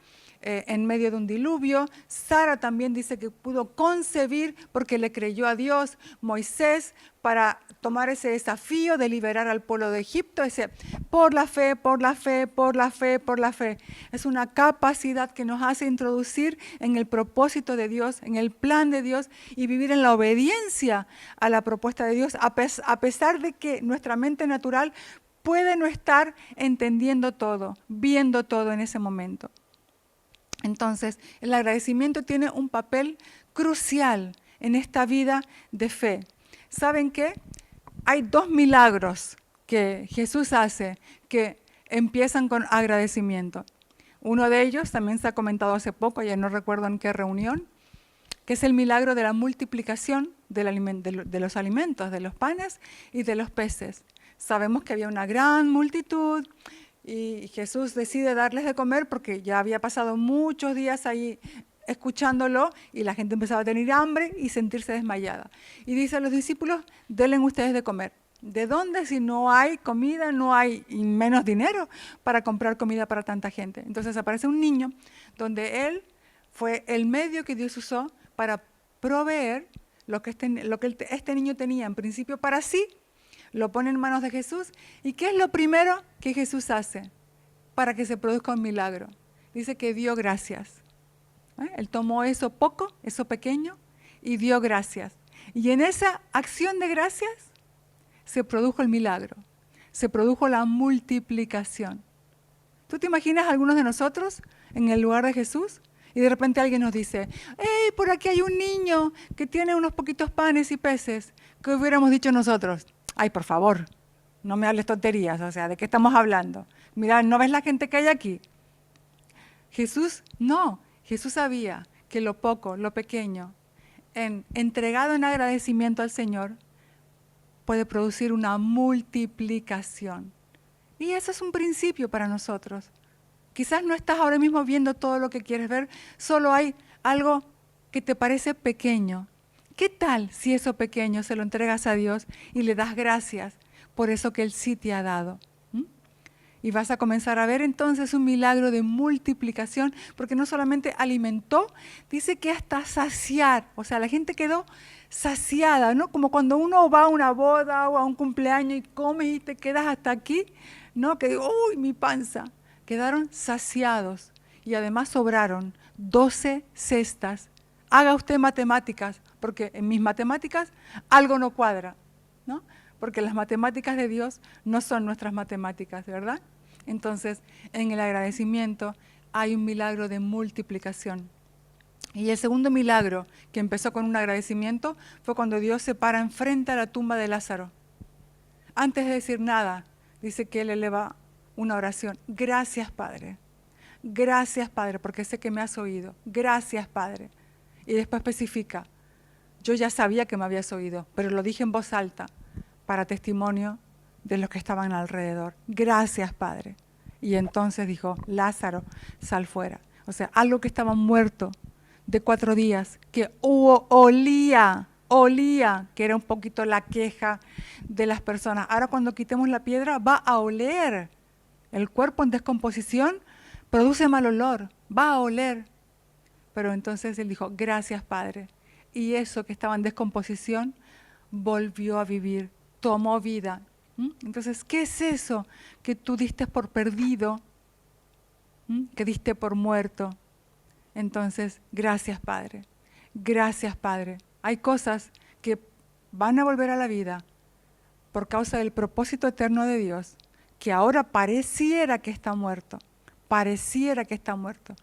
en medio de un diluvio. Sara también dice que pudo concebir porque le creyó a Dios. Moisés, para tomar ese desafío de liberar al pueblo de Egipto, ese por la fe, por la fe, por la fe, por la fe. Es una capacidad que nos hace introducir en el propósito de Dios, en el plan de Dios y vivir en la obediencia a la propuesta de Dios, a pesar de que nuestra mente natural puede no estar entendiendo todo, viendo todo en ese momento. Entonces, el agradecimiento tiene un papel crucial en esta vida de fe. ¿Saben qué? Hay 2 milagros que Jesús hace que empiezan con agradecimiento. Uno de ellos también se ha comentado hace poco, ya no recuerdo en qué reunión, que es el milagro de la multiplicación de los alimentos, de los panes y de los peces. Sabemos que había una gran multitud y Jesús decide darles de comer porque ya había pasado muchos días ahí escuchándolo y la gente empezaba a tener hambre y sentirse desmayada. Y dice a los discípulos, denle ustedes de comer. ¿De dónde si no hay comida, no hay y menos dinero para comprar comida para tanta gente? Entonces aparece un niño donde él fue el medio que Dios usó para proveer lo que este niño tenía en principio para sí, lo pone en manos de Jesús. ¿Y qué es lo primero que Jesús hace para que se produzca un milagro? Dice que dio gracias. Él tomó eso poco, eso pequeño, y dio gracias. Y en esa acción de gracias se produjo el milagro, se produjo la multiplicación. ¿Tú te imaginas a algunos de nosotros en el lugar de Jesús? Y de repente alguien nos dice, ¡hey, por aquí hay un niño que tiene unos poquitos panes y peces! ¿Qué hubiéramos dicho nosotros? ¡Ay, por favor! No me hables tonterías, o sea, ¿de qué estamos hablando? Mira, ¿no ves la gente que hay aquí? Jesús, no. Jesús sabía que lo poco, lo pequeño, entregado en agradecimiento al Señor, puede producir una multiplicación. Y eso es un principio para nosotros. Quizás no estás ahora mismo viendo todo lo que quieres ver, solo hay algo que te parece pequeño. ¿Qué tal si eso pequeño se lo entregas a Dios y le das gracias por eso que Él sí te ha dado? Y vas a comenzar a ver entonces un milagro de multiplicación, porque no solamente alimentó, dice que hasta saciar, o sea, la gente quedó saciada, ¿no? Como cuando uno va a una boda o a un cumpleaños y comes y te quedas hasta aquí, ¿no? Que digo, ¡uy, mi panza! Quedaron saciados y además sobraron 12 cestas. Haga usted matemáticas, porque en mis matemáticas algo no cuadra, ¿no? Porque las matemáticas de Dios no son nuestras matemáticas, ¿verdad? Entonces, en el agradecimiento hay un milagro de multiplicación. Y el segundo milagro, que empezó con un agradecimiento, fue cuando Dios se para enfrente a la tumba de Lázaro. Antes de decir nada, dice que Él eleva una oración. Gracias, Padre. Gracias, Padre, porque sé que me has oído. Gracias, Padre. Y después especifica, yo ya sabía que me habías oído, pero lo dije en voz alta para testimonio de los que estaban alrededor. Gracias, Padre. Y entonces dijo, Lázaro, sal fuera. O sea, algo que estaba muerto de 4 días, que olía, que era un poquito la queja de las personas. Ahora cuando quitemos la piedra va a oler. El cuerpo en descomposición produce mal olor, va a oler. Pero entonces él dijo, gracias, Padre. Y eso que estaba en descomposición volvió a vivir, tomó vida. Entonces, ¿qué es eso que tú diste por perdido? Que diste por muerto. Entonces, gracias, Padre. Gracias, Padre. Hay cosas que van a volver a la vida por causa del propósito eterno de Dios, que ahora pareciera que está muerto. Pareciera que está muerto.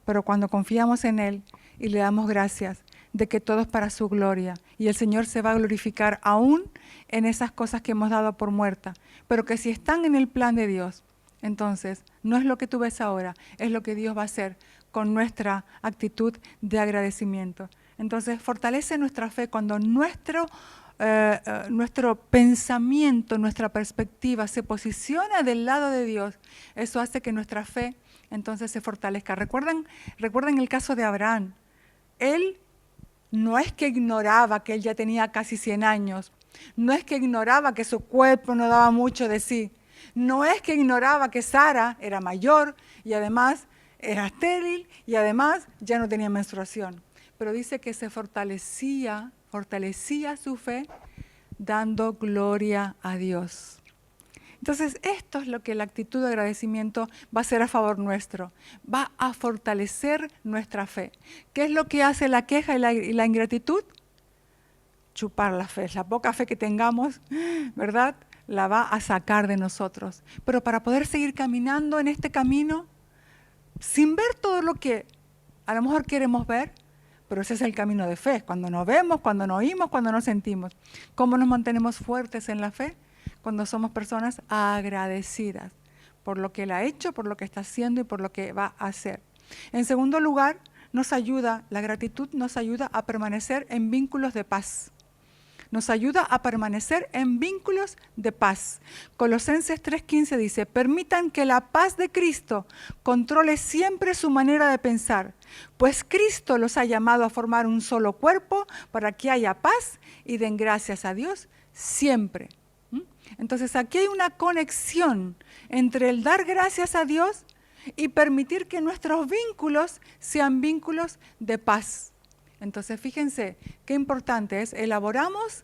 Pero cuando confiamos en Él y le damos gracias de que todo es para su gloria y el Señor se va a glorificar aún en esas cosas que hemos dado por muertas, pero que si están en el plan de Dios, entonces no es lo que tú ves ahora, es lo que Dios va a hacer con nuestra actitud de agradecimiento. Entonces fortalece nuestra fe cuando nuestro pensamiento, nuestra perspectiva se posiciona del lado de Dios. Eso hace que nuestra fe entonces se fortalezca. ¿Recuerdan el caso de Abraham? Él no es que ignoraba que él ya tenía casi 100 años, no es que ignoraba que su cuerpo no daba mucho de sí, no es que ignoraba que Sara era mayor y además era estéril y además ya no tenía menstruación. Pero dice que se fortalecía su fe dando gloria a Dios. Entonces, esto es lo que la actitud de agradecimiento va a hacer a favor nuestro. Va a fortalecer nuestra fe. ¿Qué es lo que hace la queja y la ingratitud? Chupar la fe. La poca fe que tengamos, ¿verdad?, la va a sacar de nosotros. Pero para poder seguir caminando en este camino, sin ver todo lo que a lo mejor queremos ver, pero ese es el camino de fe. Cuando nos vemos, cuando nos oímos, cuando nos sentimos. ¿Cómo nos mantenemos fuertes en la fe? Cuando somos personas agradecidas por lo que Él ha hecho, por lo que está haciendo y por lo que va a hacer. En segundo lugar, la gratitud nos ayuda a permanecer en vínculos de paz. Nos ayuda a permanecer en vínculos de paz. Colosenses 3:15 dice, permitan que la paz de Cristo controle siempre su manera de pensar, pues Cristo los ha llamado a formar un solo cuerpo para que haya paz y den gracias a Dios siempre. Entonces aquí hay una conexión entre el dar gracias a Dios y permitir que nuestros vínculos sean vínculos de paz. Entonces fíjense qué importante es, elaboramos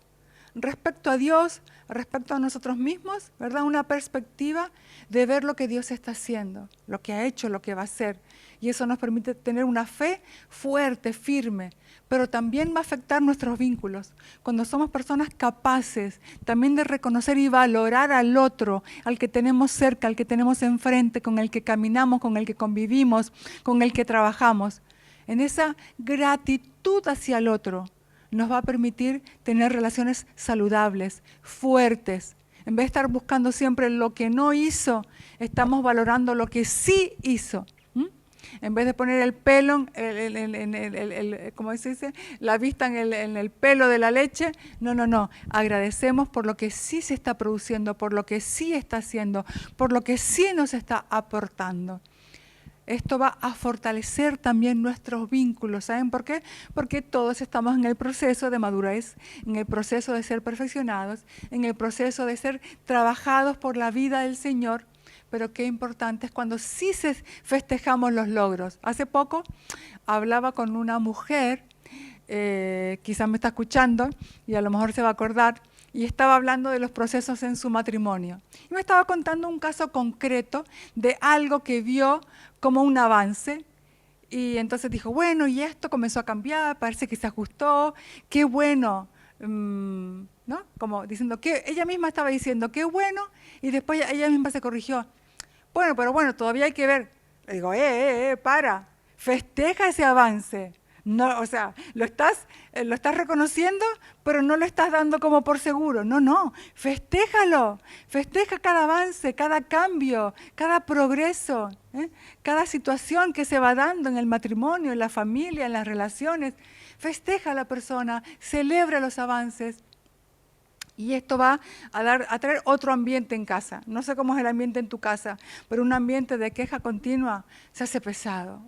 respecto a Dios, respecto a nosotros mismos, ¿verdad? Una perspectiva de ver lo que Dios está haciendo, lo que ha hecho, lo que va a hacer. Y eso nos permite tener una fe fuerte, firme, pero también va a afectar nuestros vínculos. Cuando somos personas capaces también de reconocer y valorar al otro, al que tenemos cerca, al que tenemos enfrente, con el que caminamos, con el que convivimos, con el que trabajamos, en esa gratitud hacia el otro, nos va a permitir tener relaciones saludables, fuertes. En vez de estar buscando siempre lo que no hizo, estamos valorando lo que sí hizo. En vez de poner el pelo, ¿cómo se dice? La vista en el pelo de la leche, no. Agradecemos por lo que sí se está produciendo, por lo que sí está haciendo, por lo que sí nos está aportando. Esto va a fortalecer también nuestros vínculos. ¿Saben por qué? Porque todos estamos en el proceso de madurez, en el proceso de ser perfeccionados, en el proceso de ser trabajados por la vida del Señor. Pero qué importante es cuando sí festejamos los logros. Hace poco hablaba con una mujer, quizás me está escuchando y a lo mejor se va a acordar, y estaba hablando de los procesos en su matrimonio. Y me estaba contando un caso concreto de algo que vio como un avance. Y entonces dijo, bueno, y esto comenzó a cambiar, parece que se ajustó, qué bueno, ¿no? Como diciendo que ella misma estaba diciendo, qué bueno, y después ella misma se corrigió. Bueno, pero bueno, todavía hay que ver. Le digo, para, festeja ese avance. No, o sea, lo estás reconociendo, pero no lo estás dando como por seguro. No, festéjalo. Festeja cada avance, cada cambio, cada progreso, cada situación que se va dando en el matrimonio, en la familia, en las relaciones. Festeja a la persona, celebra los avances. Y esto va a traer otro ambiente en casa. No sé cómo es el ambiente en tu casa, pero un ambiente de queja continua se hace pesado.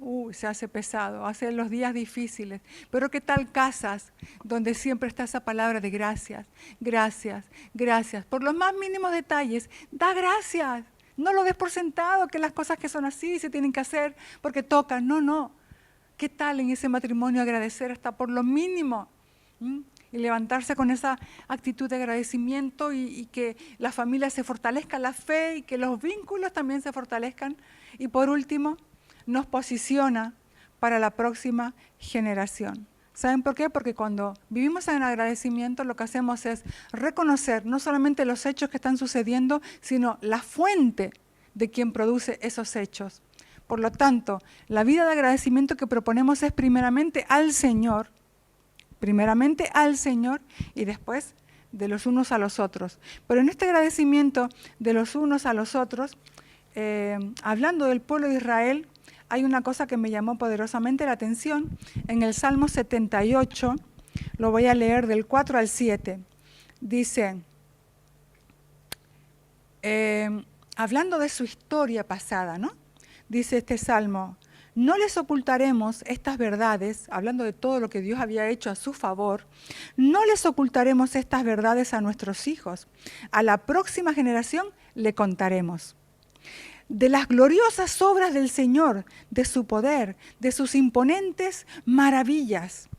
Hace los días difíciles. Pero ¿qué tal casas donde siempre está esa palabra de gracias, gracias, gracias? Por los más mínimos detalles, da gracias. No lo des por sentado que las cosas que son así se tienen que hacer porque tocan. No. ¿Qué tal en ese matrimonio agradecer hasta por lo mínimo? Y levantarse con esa actitud de agradecimiento y que la familia se fortalezca, la fe y que los vínculos también se fortalezcan. Y por último, nos posiciona para la próxima generación. ¿Saben por qué? Porque cuando vivimos en agradecimiento lo que hacemos es reconocer no solamente los hechos que están sucediendo, sino la fuente de quien produce esos hechos. Por lo tanto, la vida de agradecimiento que proponemos es primeramente al Señor y después de los unos a los otros. Pero en este agradecimiento de los unos a los otros, hablando del pueblo de Israel, hay una cosa que me llamó poderosamente la atención. En el Salmo 78, lo voy a leer del 4 al 7, dice, hablando de su historia pasada, ¿no? Dice este Salmo, no les ocultaremos estas verdades, hablando de todo lo que Dios había hecho a su favor, no les ocultaremos estas verdades a nuestros hijos. A la próxima generación le contaremos de las gloriosas obras del Señor, de su poder, de sus imponentes maravillas.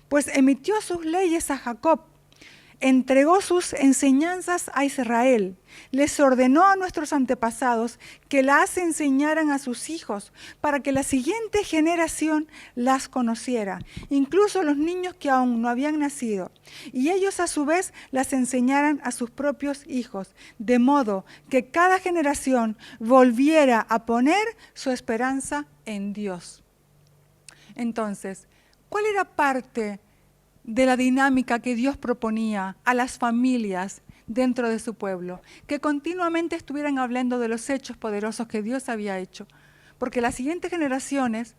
Pues emitió sus leyes a Jacob, entregó sus enseñanzas a Israel, les ordenó a nuestros antepasados que las enseñaran a sus hijos para que la siguiente generación las conociera, incluso los niños que aún no habían nacido, y ellos a su vez las enseñaran a sus propios hijos, de modo que cada generación volviera a poner su esperanza en Dios. Entonces, ¿cuál era parte de la dinámica que Dios proponía a las familias dentro de su pueblo? Que continuamente estuvieran hablando de los hechos poderosos que Dios había hecho. Porque las siguientes generaciones,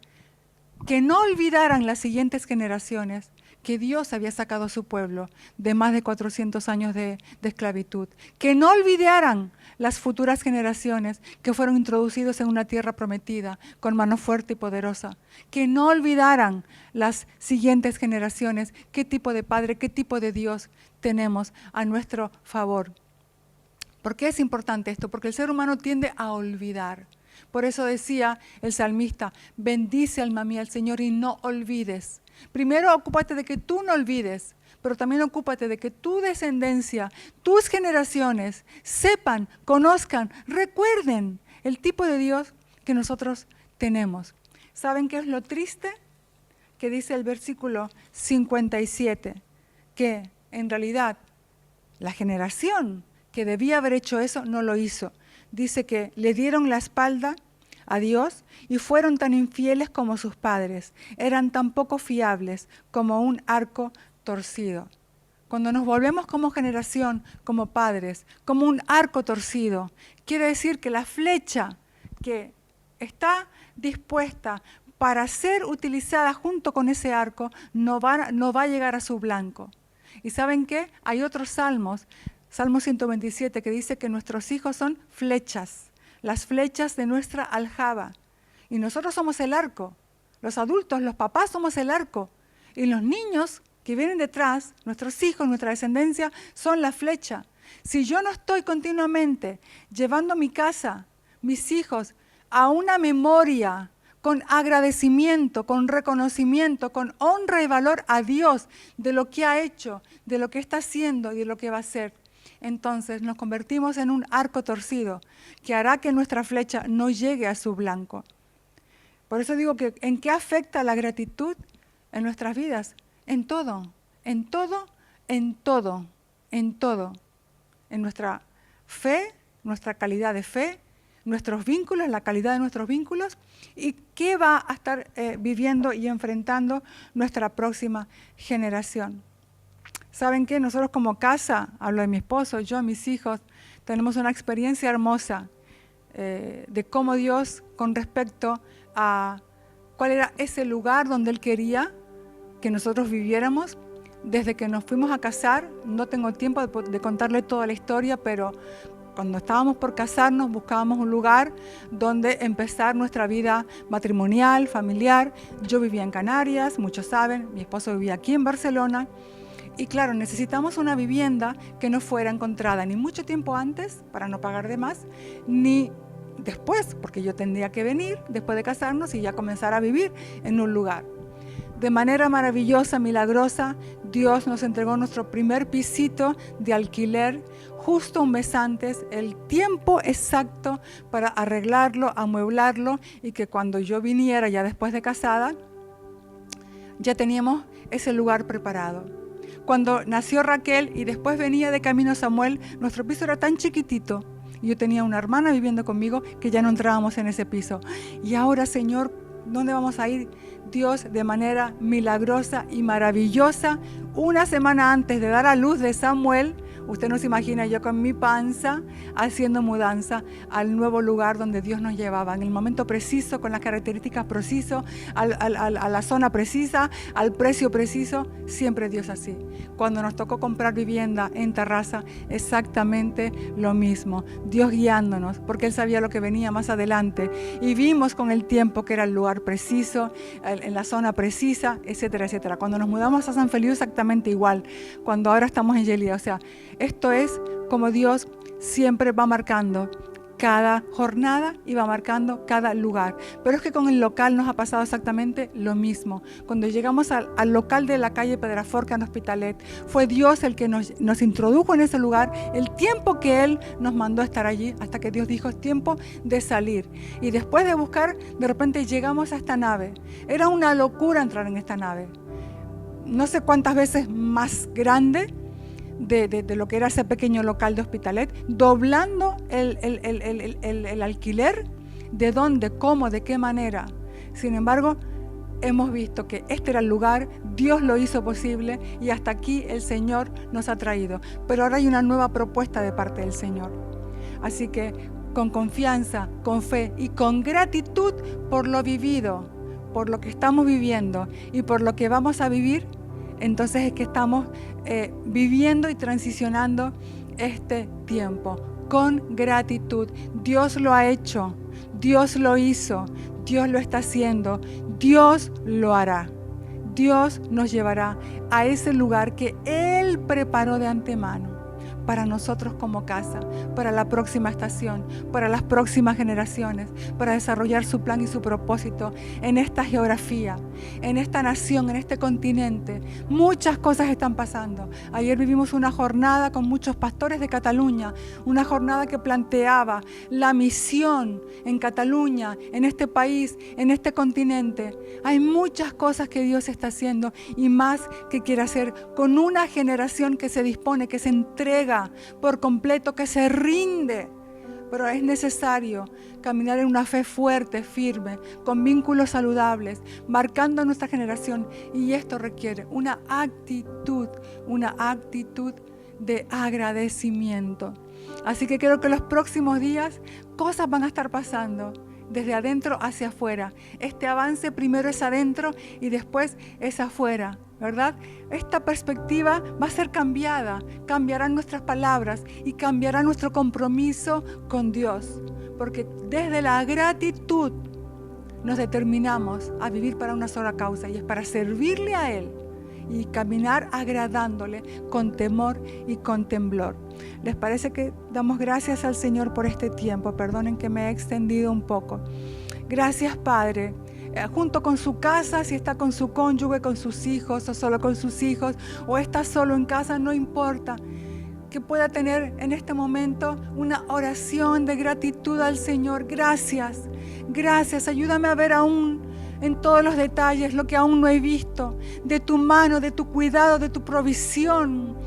que no olvidaran las siguientes generaciones que Dios había sacado a su pueblo de más de 400 años de esclavitud. Que no olvidaran las futuras generaciones que fueron introducidos en una tierra prometida con mano fuerte y poderosa. Que no olvidaran las siguientes generaciones qué tipo de Padre, qué tipo de Dios tenemos a nuestro favor. ¿Por qué es importante esto? Porque el ser humano tiende a olvidar. Por eso decía el salmista, bendice alma mía al Señor y no olvides. Primero ocúpate de que tú no olvides, pero también ocúpate de que tu descendencia, tus generaciones, sepan, conozcan, recuerden el tipo de Dios que nosotros tenemos. ¿Saben qué es lo triste? Que dice el versículo 57, que en realidad la generación que debía haber hecho eso no lo hizo. Dice que le dieron la espalda a Dios y fueron tan infieles como sus padres. Eran tan poco fiables como un arco torcido. Cuando nos volvemos como generación, como padres, como un arco torcido, quiere decir que la flecha que está dispuesta para ser utilizada junto con ese arco no va a llegar a su blanco. ¿Y saben qué? Hay otros salmos, Salmo 127, que dice que nuestros hijos son flechas, las flechas de nuestra aljaba. Y nosotros somos el arco, los adultos, los papás somos el arco. Y los niños que vienen detrás, nuestros hijos, nuestra descendencia, son la flecha. Si yo no estoy continuamente llevando mi casa, mis hijos, a una memoria con agradecimiento, con reconocimiento, con honra y valor a Dios de lo que ha hecho, de lo que está haciendo y de lo que va a hacer, entonces nos convertimos en un arco torcido que hará que nuestra flecha no llegue a su blanco. Por eso digo que ¿en qué afecta la gratitud en nuestras vidas? En todo, en todo, en todo, en todo. En nuestra fe, nuestra calidad de fe, nuestros vínculos, la calidad de nuestros vínculos y qué va a estar viviendo y enfrentando nuestra próxima generación. ¿Saben qué? Nosotros como casa, hablo de mi esposo, yo, mis hijos, tenemos una experiencia hermosa de cómo Dios, con respecto a cuál era ese lugar donde Él quería que nosotros viviéramos, desde que nos fuimos a casar, no tengo tiempo de contarle toda la historia, pero cuando estábamos por casarnos buscábamos un lugar donde empezar nuestra vida matrimonial, familiar. Yo vivía en Canarias, muchos saben, mi esposo vivía aquí en Barcelona. Y claro, necesitamos una vivienda que no fuera encontrada ni mucho tiempo antes, para no pagar de más, ni después, porque yo tendría que venir después de casarnos y ya comenzar a vivir en un lugar. De manera maravillosa, milagrosa, Dios nos entregó nuestro primer pisito de alquiler justo un mes antes, el tiempo exacto para arreglarlo, amueblarlo y que cuando yo viniera ya después de casada, ya teníamos ese lugar preparado. Cuando nació Raquel y después venía de camino Samuel, nuestro piso era tan chiquitito y yo tenía una hermana viviendo conmigo que ya no entrábamos en ese piso. Y ahora, Señor, ¿dónde vamos a ir? Dios, de manera milagrosa y maravillosa, una semana antes de dar a luz de Samuel, usted no se imagina, yo con mi panza haciendo mudanza al nuevo lugar donde Dios nos llevaba, en el momento preciso, con las características precisas, a la zona precisa, al precio preciso, siempre Dios así. Cuando nos tocó comprar vivienda en Terraza, exactamente lo mismo, Dios guiándonos, porque Él sabía lo que venía más adelante, y vimos con el tiempo que era el lugar preciso, en la zona precisa, etcétera, etcétera. Cuando nos mudamos a San Feliu, exactamente igual, cuando ahora estamos en Yelida, o sea, esto es como Dios siempre va marcando cada jornada y va marcando cada lugar. Pero es que con el local nos ha pasado exactamente lo mismo. Cuando llegamos al local de la calle Pedraforca en Hospitalet, fue Dios el que nos introdujo en ese lugar, el tiempo que Él nos mandó a estar allí, hasta que Dios dijo, es tiempo de salir. Y después de buscar, de repente llegamos a esta nave. Era una locura entrar en esta nave. No sé cuántas veces más grande de lo que era ese pequeño local de Hospitalet, doblando el alquiler, de dónde, cómo, de qué manera. Sin embargo, hemos visto que este era el lugar, Dios lo hizo posible y hasta aquí el Señor nos ha traído. Pero ahora hay una nueva propuesta de parte del Señor. Así que con confianza, con fe y con gratitud por lo vivido, por lo que estamos viviendo y por lo que vamos a vivir, entonces es que estamos viviendo y transicionando este tiempo con gratitud. Dios lo ha hecho, Dios lo hizo, Dios lo está haciendo, Dios lo hará. Dios nos llevará a ese lugar que Él preparó de antemano para nosotros como casa, para la próxima estación, para las próximas generaciones, para desarrollar su plan y su propósito en esta geografía, en esta nación, en este continente. Muchas cosas están pasando. Ayer vivimos una jornada con muchos pastores de Cataluña, una jornada que planteaba la misión en Cataluña, en este país, en este continente. Hay muchas cosas que Dios está haciendo y más que quiere hacer con una generación que se dispone, que se entrega por completo, que se rinde. Pero es necesario caminar en una fe fuerte, firme, con vínculos saludables, marcando nuestra generación. Y esto requiere una actitud de agradecimiento. Así que creo que los próximos días cosas van a estar pasando desde adentro hacia afuera. Este avance primero es adentro y después es afuera, ¿verdad? Esta perspectiva va a ser cambiada, cambiarán nuestras palabras y cambiará nuestro compromiso con Dios. Porque desde la gratitud nos determinamos a vivir para una sola causa y es para servirle a Él y caminar agradándole con temor y con temblor. ¿Les parece que damos gracias al Señor por este tiempo? Perdonen que me he extendido un poco. Gracias, Padre. Junto con su casa, si está con su cónyuge, con sus hijos, o solo con sus hijos, o está solo en casa, no importa. Que pueda tener en este momento una oración de gratitud al Señor. Gracias, gracias. Ayúdame a ver aún en todos los detalles lo que aún no he visto, de tu mano, de tu cuidado, de tu provisión.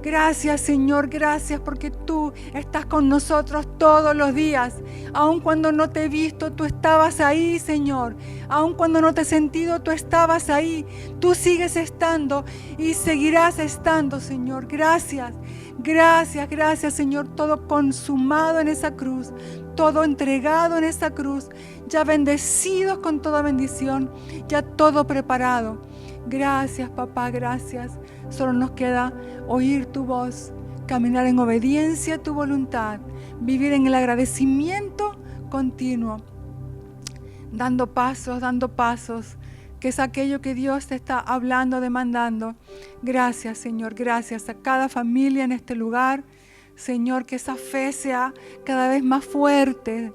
Gracias, Señor, gracias porque tú estás con nosotros todos los días. Aun cuando no te he visto, tú estabas ahí, Señor. Aun cuando no te he sentido, tú estabas ahí. Tú sigues estando y seguirás estando, Señor. Gracias, gracias, gracias, Señor. Todo consumado en esa cruz, todo entregado en esa cruz, ya bendecidos con toda bendición, ya todo preparado. Gracias, papá, gracias. Solo nos queda oír tu voz, caminar en obediencia a tu voluntad, vivir en el agradecimiento continuo, dando pasos, que es aquello que Dios te está hablando, demandando. Gracias, Señor, gracias a cada familia en este lugar. Señor, que esa fe sea cada vez más fuerte,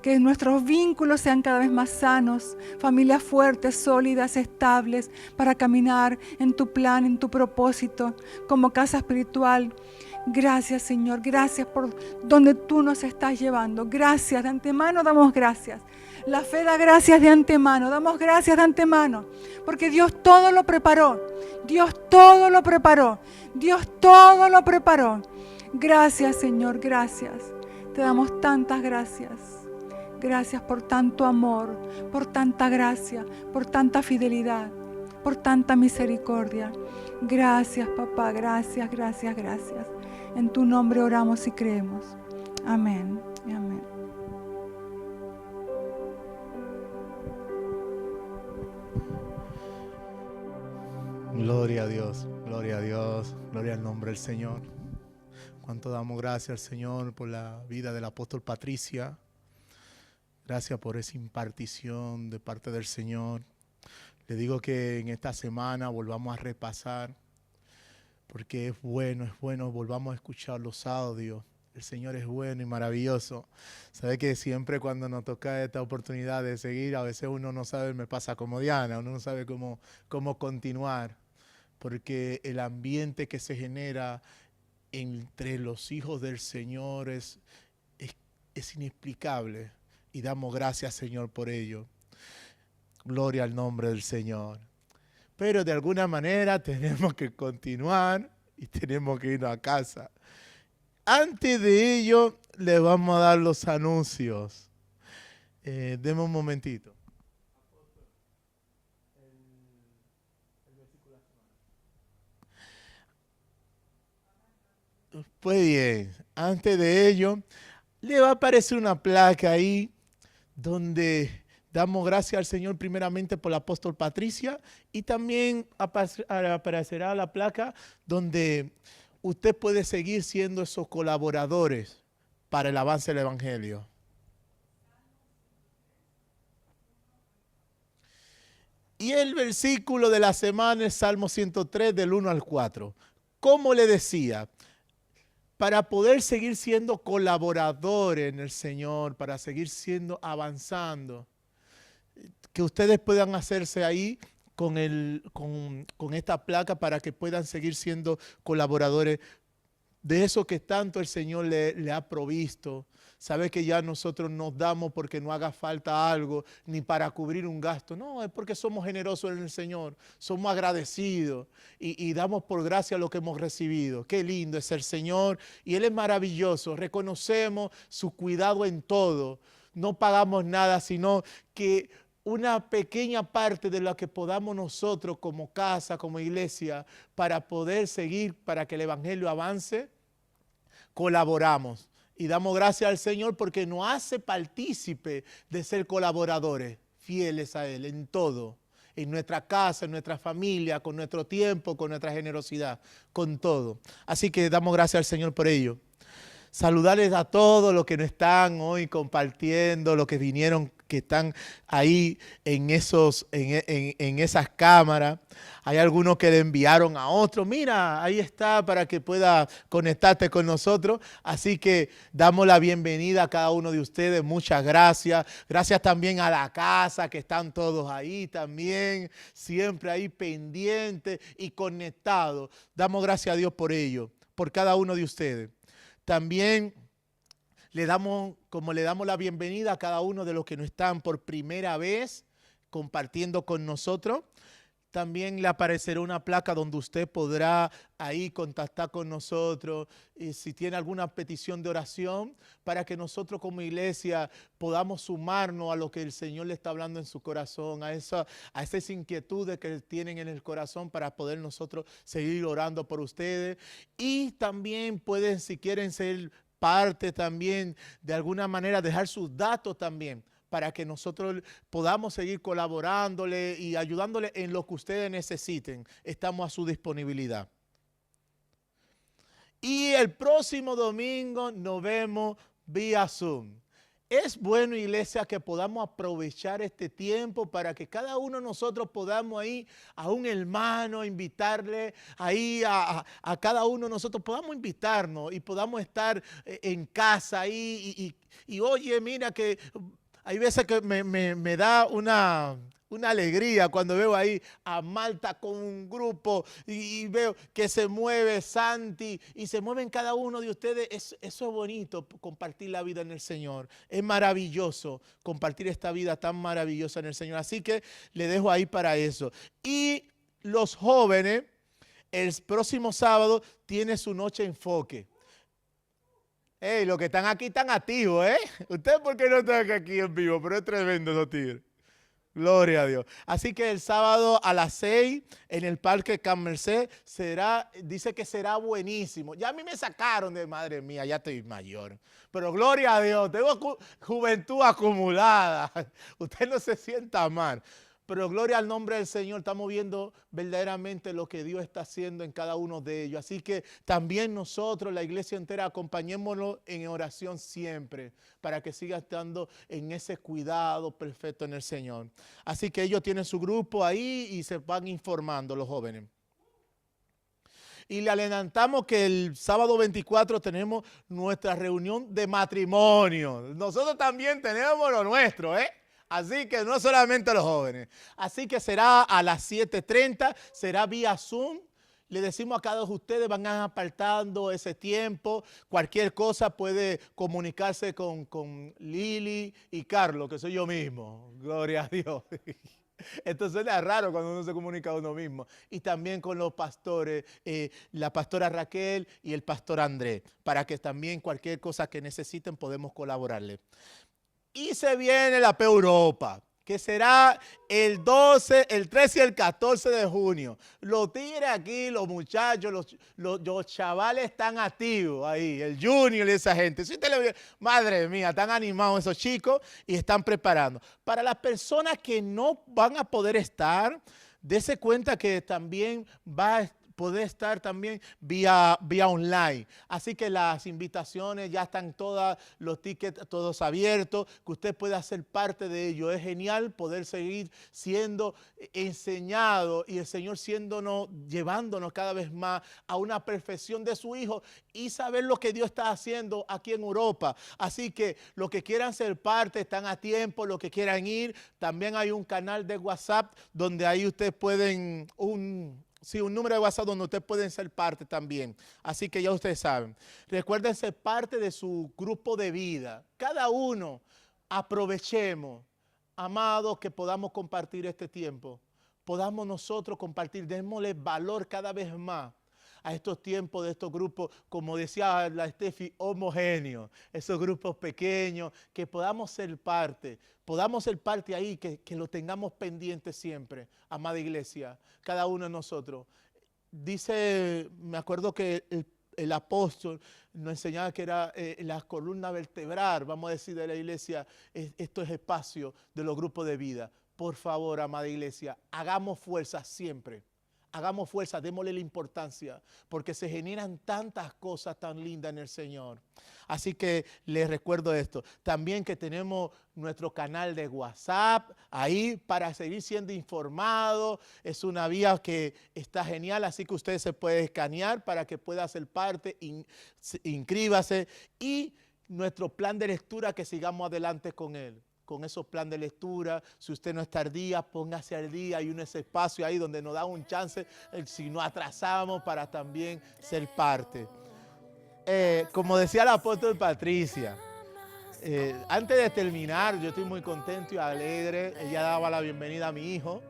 que nuestros vínculos sean cada vez más sanos, familias fuertes, sólidas, estables, para caminar en tu plan, en tu propósito, como casa espiritual. Gracias, Señor, gracias por donde tú nos estás llevando. Gracias, de antemano damos gracias. La fe da gracias de antemano, damos gracias de antemano, porque Dios todo lo preparó, Dios todo lo preparó, Dios todo lo preparó. Gracias, Señor, gracias. Te damos tantas gracias. Gracias por tanto amor, por tanta gracia, por tanta fidelidad, por tanta misericordia. Gracias, papá, gracias, gracias, gracias. En tu nombre oramos y creemos. Amén y amén. Gloria a Dios, gloria a Dios, gloria al nombre del Señor. Cuánto damos gracias al Señor por la vida del apóstol Patricia. Gracias por esa impartición de parte del Señor. Le digo que en esta semana volvamos a repasar, porque es bueno, volvamos a escuchar los audios. El Señor es bueno y maravilloso. Sabe que siempre cuando nos toca esta oportunidad de seguir, a veces uno no sabe, me pasa como Diana, uno no sabe cómo continuar, porque el ambiente que se genera entre los hijos del Señor es inexplicable. Y damos gracias, Señor, por ello. Gloria al nombre del Señor. Pero de alguna manera tenemos que continuar y tenemos que irnos a casa. Antes de ello, le vamos a dar los anuncios. Deme un momentito. Pues bien, antes de ello, le va a aparecer una placa ahí donde damos gracias al Señor primeramente por el apóstol Patricia, y también aparecerá la placa donde usted puede seguir siendo esos colaboradores para el avance del Evangelio. Y el versículo de la semana es Salmo 103 del 1 al 4. Como le decía, para poder seguir siendo colaboradores en el Señor, para seguir siendo avanzando. Que ustedes puedan hacerse ahí con esta placa para que puedan seguir siendo colaboradores de eso que tanto el Señor le ha provisto. Sabe que ya nosotros nos damos porque no haga falta algo, ni para cubrir un gasto. No, es porque somos generosos en el Señor, somos agradecidos y damos por gracia lo que hemos recibido. Qué lindo es el Señor y Él es maravilloso. Reconocemos su cuidado en todo. No pagamos nada, sino que una pequeña parte de lo que podamos nosotros como casa, como iglesia, para poder seguir, para que el Evangelio avance, colaboramos. Y damos gracias al Señor porque nos hace partícipe de ser colaboradores, fieles a Él en todo. En nuestra casa, en nuestra familia, con nuestro tiempo, con nuestra generosidad, con todo. Así que damos gracias al Señor por ello. Saludarles a todos los que nos están hoy compartiendo, los que vinieron, que están ahí en esas cámaras. Hay algunos que le enviaron a otros. Mira, ahí está para que pueda conectarte con nosotros. Así que damos la bienvenida a cada uno de ustedes. Muchas gracias. Gracias también a la casa, que están todos ahí también, siempre ahí pendientes y conectados. Damos gracias a Dios por ello, por cada uno de ustedes. También le damos la bienvenida a cada uno de los que no están por primera vez compartiendo con nosotros. También le aparecerá una placa donde usted podrá ahí contactar con nosotros y si tiene alguna petición de oración para que nosotros como iglesia podamos sumarnos a lo que el Señor le está hablando en su corazón, a esas inquietudes que tienen en el corazón para poder nosotros seguir orando por ustedes. Y también pueden, si quieren ser parte también, de alguna manera dejar sus datos también, para que nosotros podamos seguir colaborándole y ayudándole en lo que ustedes necesiten. Estamos a su disponibilidad. Y el próximo domingo nos vemos vía Zoom. Es bueno, iglesia, que podamos aprovechar este tiempo para que cada uno de nosotros podamos ir a un hermano, invitarle ahí a cada uno de nosotros, podamos invitarnos y podamos estar en casa ahí y oye, mira que hay veces que me da una alegría cuando veo ahí a Marta con un grupo y veo que se mueve Santi y se mueven cada uno de ustedes. Eso es bonito, compartir la vida en el Señor. Es maravilloso compartir esta vida tan maravillosa en el Señor. Así que le dejo ahí para eso. Y los jóvenes, el próximo sábado tiene su noche enfoque. Hey, los que están aquí están activos, ¿eh? Ustedes, ¿por qué no están aquí en vivo? Pero es tremendo esos tigres. Gloria a Dios. Así que el sábado a las 6 en el Parque Can Merced dice que será buenísimo. Ya a mí me sacaron de, madre mía, ya estoy mayor. Pero gloria a Dios, tengo juventud acumulada. Usted no se sienta mal. Pero gloria al nombre del Señor, estamos viendo verdaderamente lo que Dios está haciendo en cada uno de ellos. Así que también nosotros, la iglesia entera, acompañémoslo en oración siempre para que siga estando en ese cuidado perfecto en el Señor. Así que ellos tienen su grupo ahí y se van informando los jóvenes. Y le adelantamos que el sábado 24 tenemos nuestra reunión de matrimonio. Nosotros también tenemos lo nuestro, ¿eh? Así que no solamente los jóvenes. Así que será a las 7:30, será vía Zoom. Le decimos a cada uno de ustedes, van apartando ese tiempo. Cualquier cosa puede comunicarse con Lili y Carlos, que soy yo mismo. Gloria a Dios. Entonces es raro cuando uno se comunica a uno mismo. Y también con los pastores, la pastora Raquel y el pastor Andrés, para que también cualquier cosa que necesiten podemos colaborarle. Y se viene la P Europa, que será el 12, el 13 y el 14 de junio. Los tigres aquí, los muchachos, los chavales están activos ahí, el junior y esa gente. Si usted le ve, madre mía, están animados esos chicos y están preparando. Para las personas que no van a poder estar, dése cuenta que también poder estar también vía online. Así que las invitaciones ya están todas, los tickets todos abiertos, que usted pueda ser parte de ello. Es genial poder seguir siendo enseñado y el Señor llevándonos cada vez más a una perfección de su Hijo y saber lo que Dios está haciendo aquí en Europa. Así que los que quieran ser parte están a tiempo, los que quieran ir, también hay un canal de WhatsApp donde ahí ustedes pueden, un número de WhatsApp donde ustedes pueden ser parte también. Así que ya ustedes saben. Recuerden ser parte de su grupo de vida. Cada uno aprovechemos, amados, que podamos compartir este tiempo. Podamos nosotros compartir, démosle valor cada vez más a estos tiempos de estos grupos, como decía la Steffi, homogéneos, esos grupos pequeños, que podamos ser parte ahí, que lo tengamos pendiente siempre, amada iglesia, cada uno de nosotros. Dice, me acuerdo que el apóstol nos enseñaba que era la columna vertebral, vamos a decir, de la iglesia, esto es espacio de los grupos de vida. Por favor, amada iglesia, hagamos fuerza siempre. Hagamos fuerza, démosle la importancia, porque se generan tantas cosas tan lindas en el Señor. Así que les recuerdo esto. También que tenemos nuestro canal de WhatsApp ahí para seguir siendo informados. Es una vía que está genial, así que usted se puede escanear para que pueda ser parte, inscríbase. Y nuestro plan de lectura, que sigamos adelante con él. Con esos planes de lectura, si usted no está al día, póngase al día, hay un espacio ahí donde nos da un chance, si no atrasamos, para también ser parte. Como decía la apóstol Patricia, antes de terminar, yo estoy muy contento y alegre, ella daba la bienvenida a mi hijo,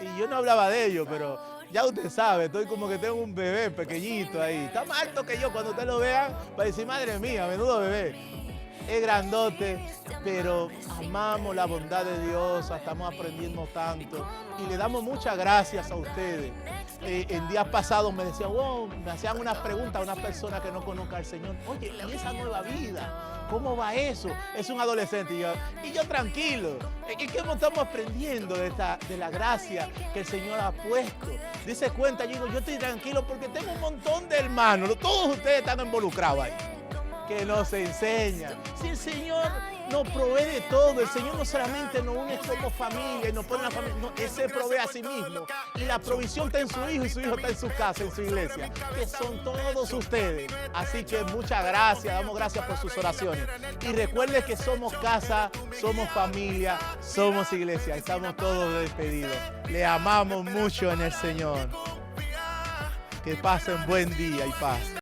y yo no hablaba de ello, pero ya usted sabe, estoy como que tengo un bebé pequeñito ahí, está más alto que yo, cuando usted lo vea, va a decir, madre mía, menudo bebé. Es grandote, pero amamos la bondad de Dios, estamos aprendiendo tanto y le damos muchas gracias a ustedes. En días pasados me decían, wow, me hacían unas preguntas a una persona que no conozca al Señor. Oye, ¿y esa nueva vida? ¿Cómo va eso? Es un adolescente. Y yo tranquilo. ¿Y qué estamos aprendiendo de la gracia que el Señor ha puesto? Dice cuenta, yo estoy tranquilo porque tengo un montón de hermanos. Todos ustedes están involucrados ahí, que nos enseña. Si el Señor nos provee de todo, el Señor no solamente nos une como familia y nos pone en la familia, no, Él se provee a sí mismo. Y la provisión está en su Hijo y su Hijo está en su casa, en su iglesia, que son todos ustedes. Así que muchas gracias, damos gracias por sus oraciones. Y recuerden que somos casa, somos familia, somos iglesia, estamos todos despedidos. Le amamos mucho en el Señor. Que pasen buen día y paz.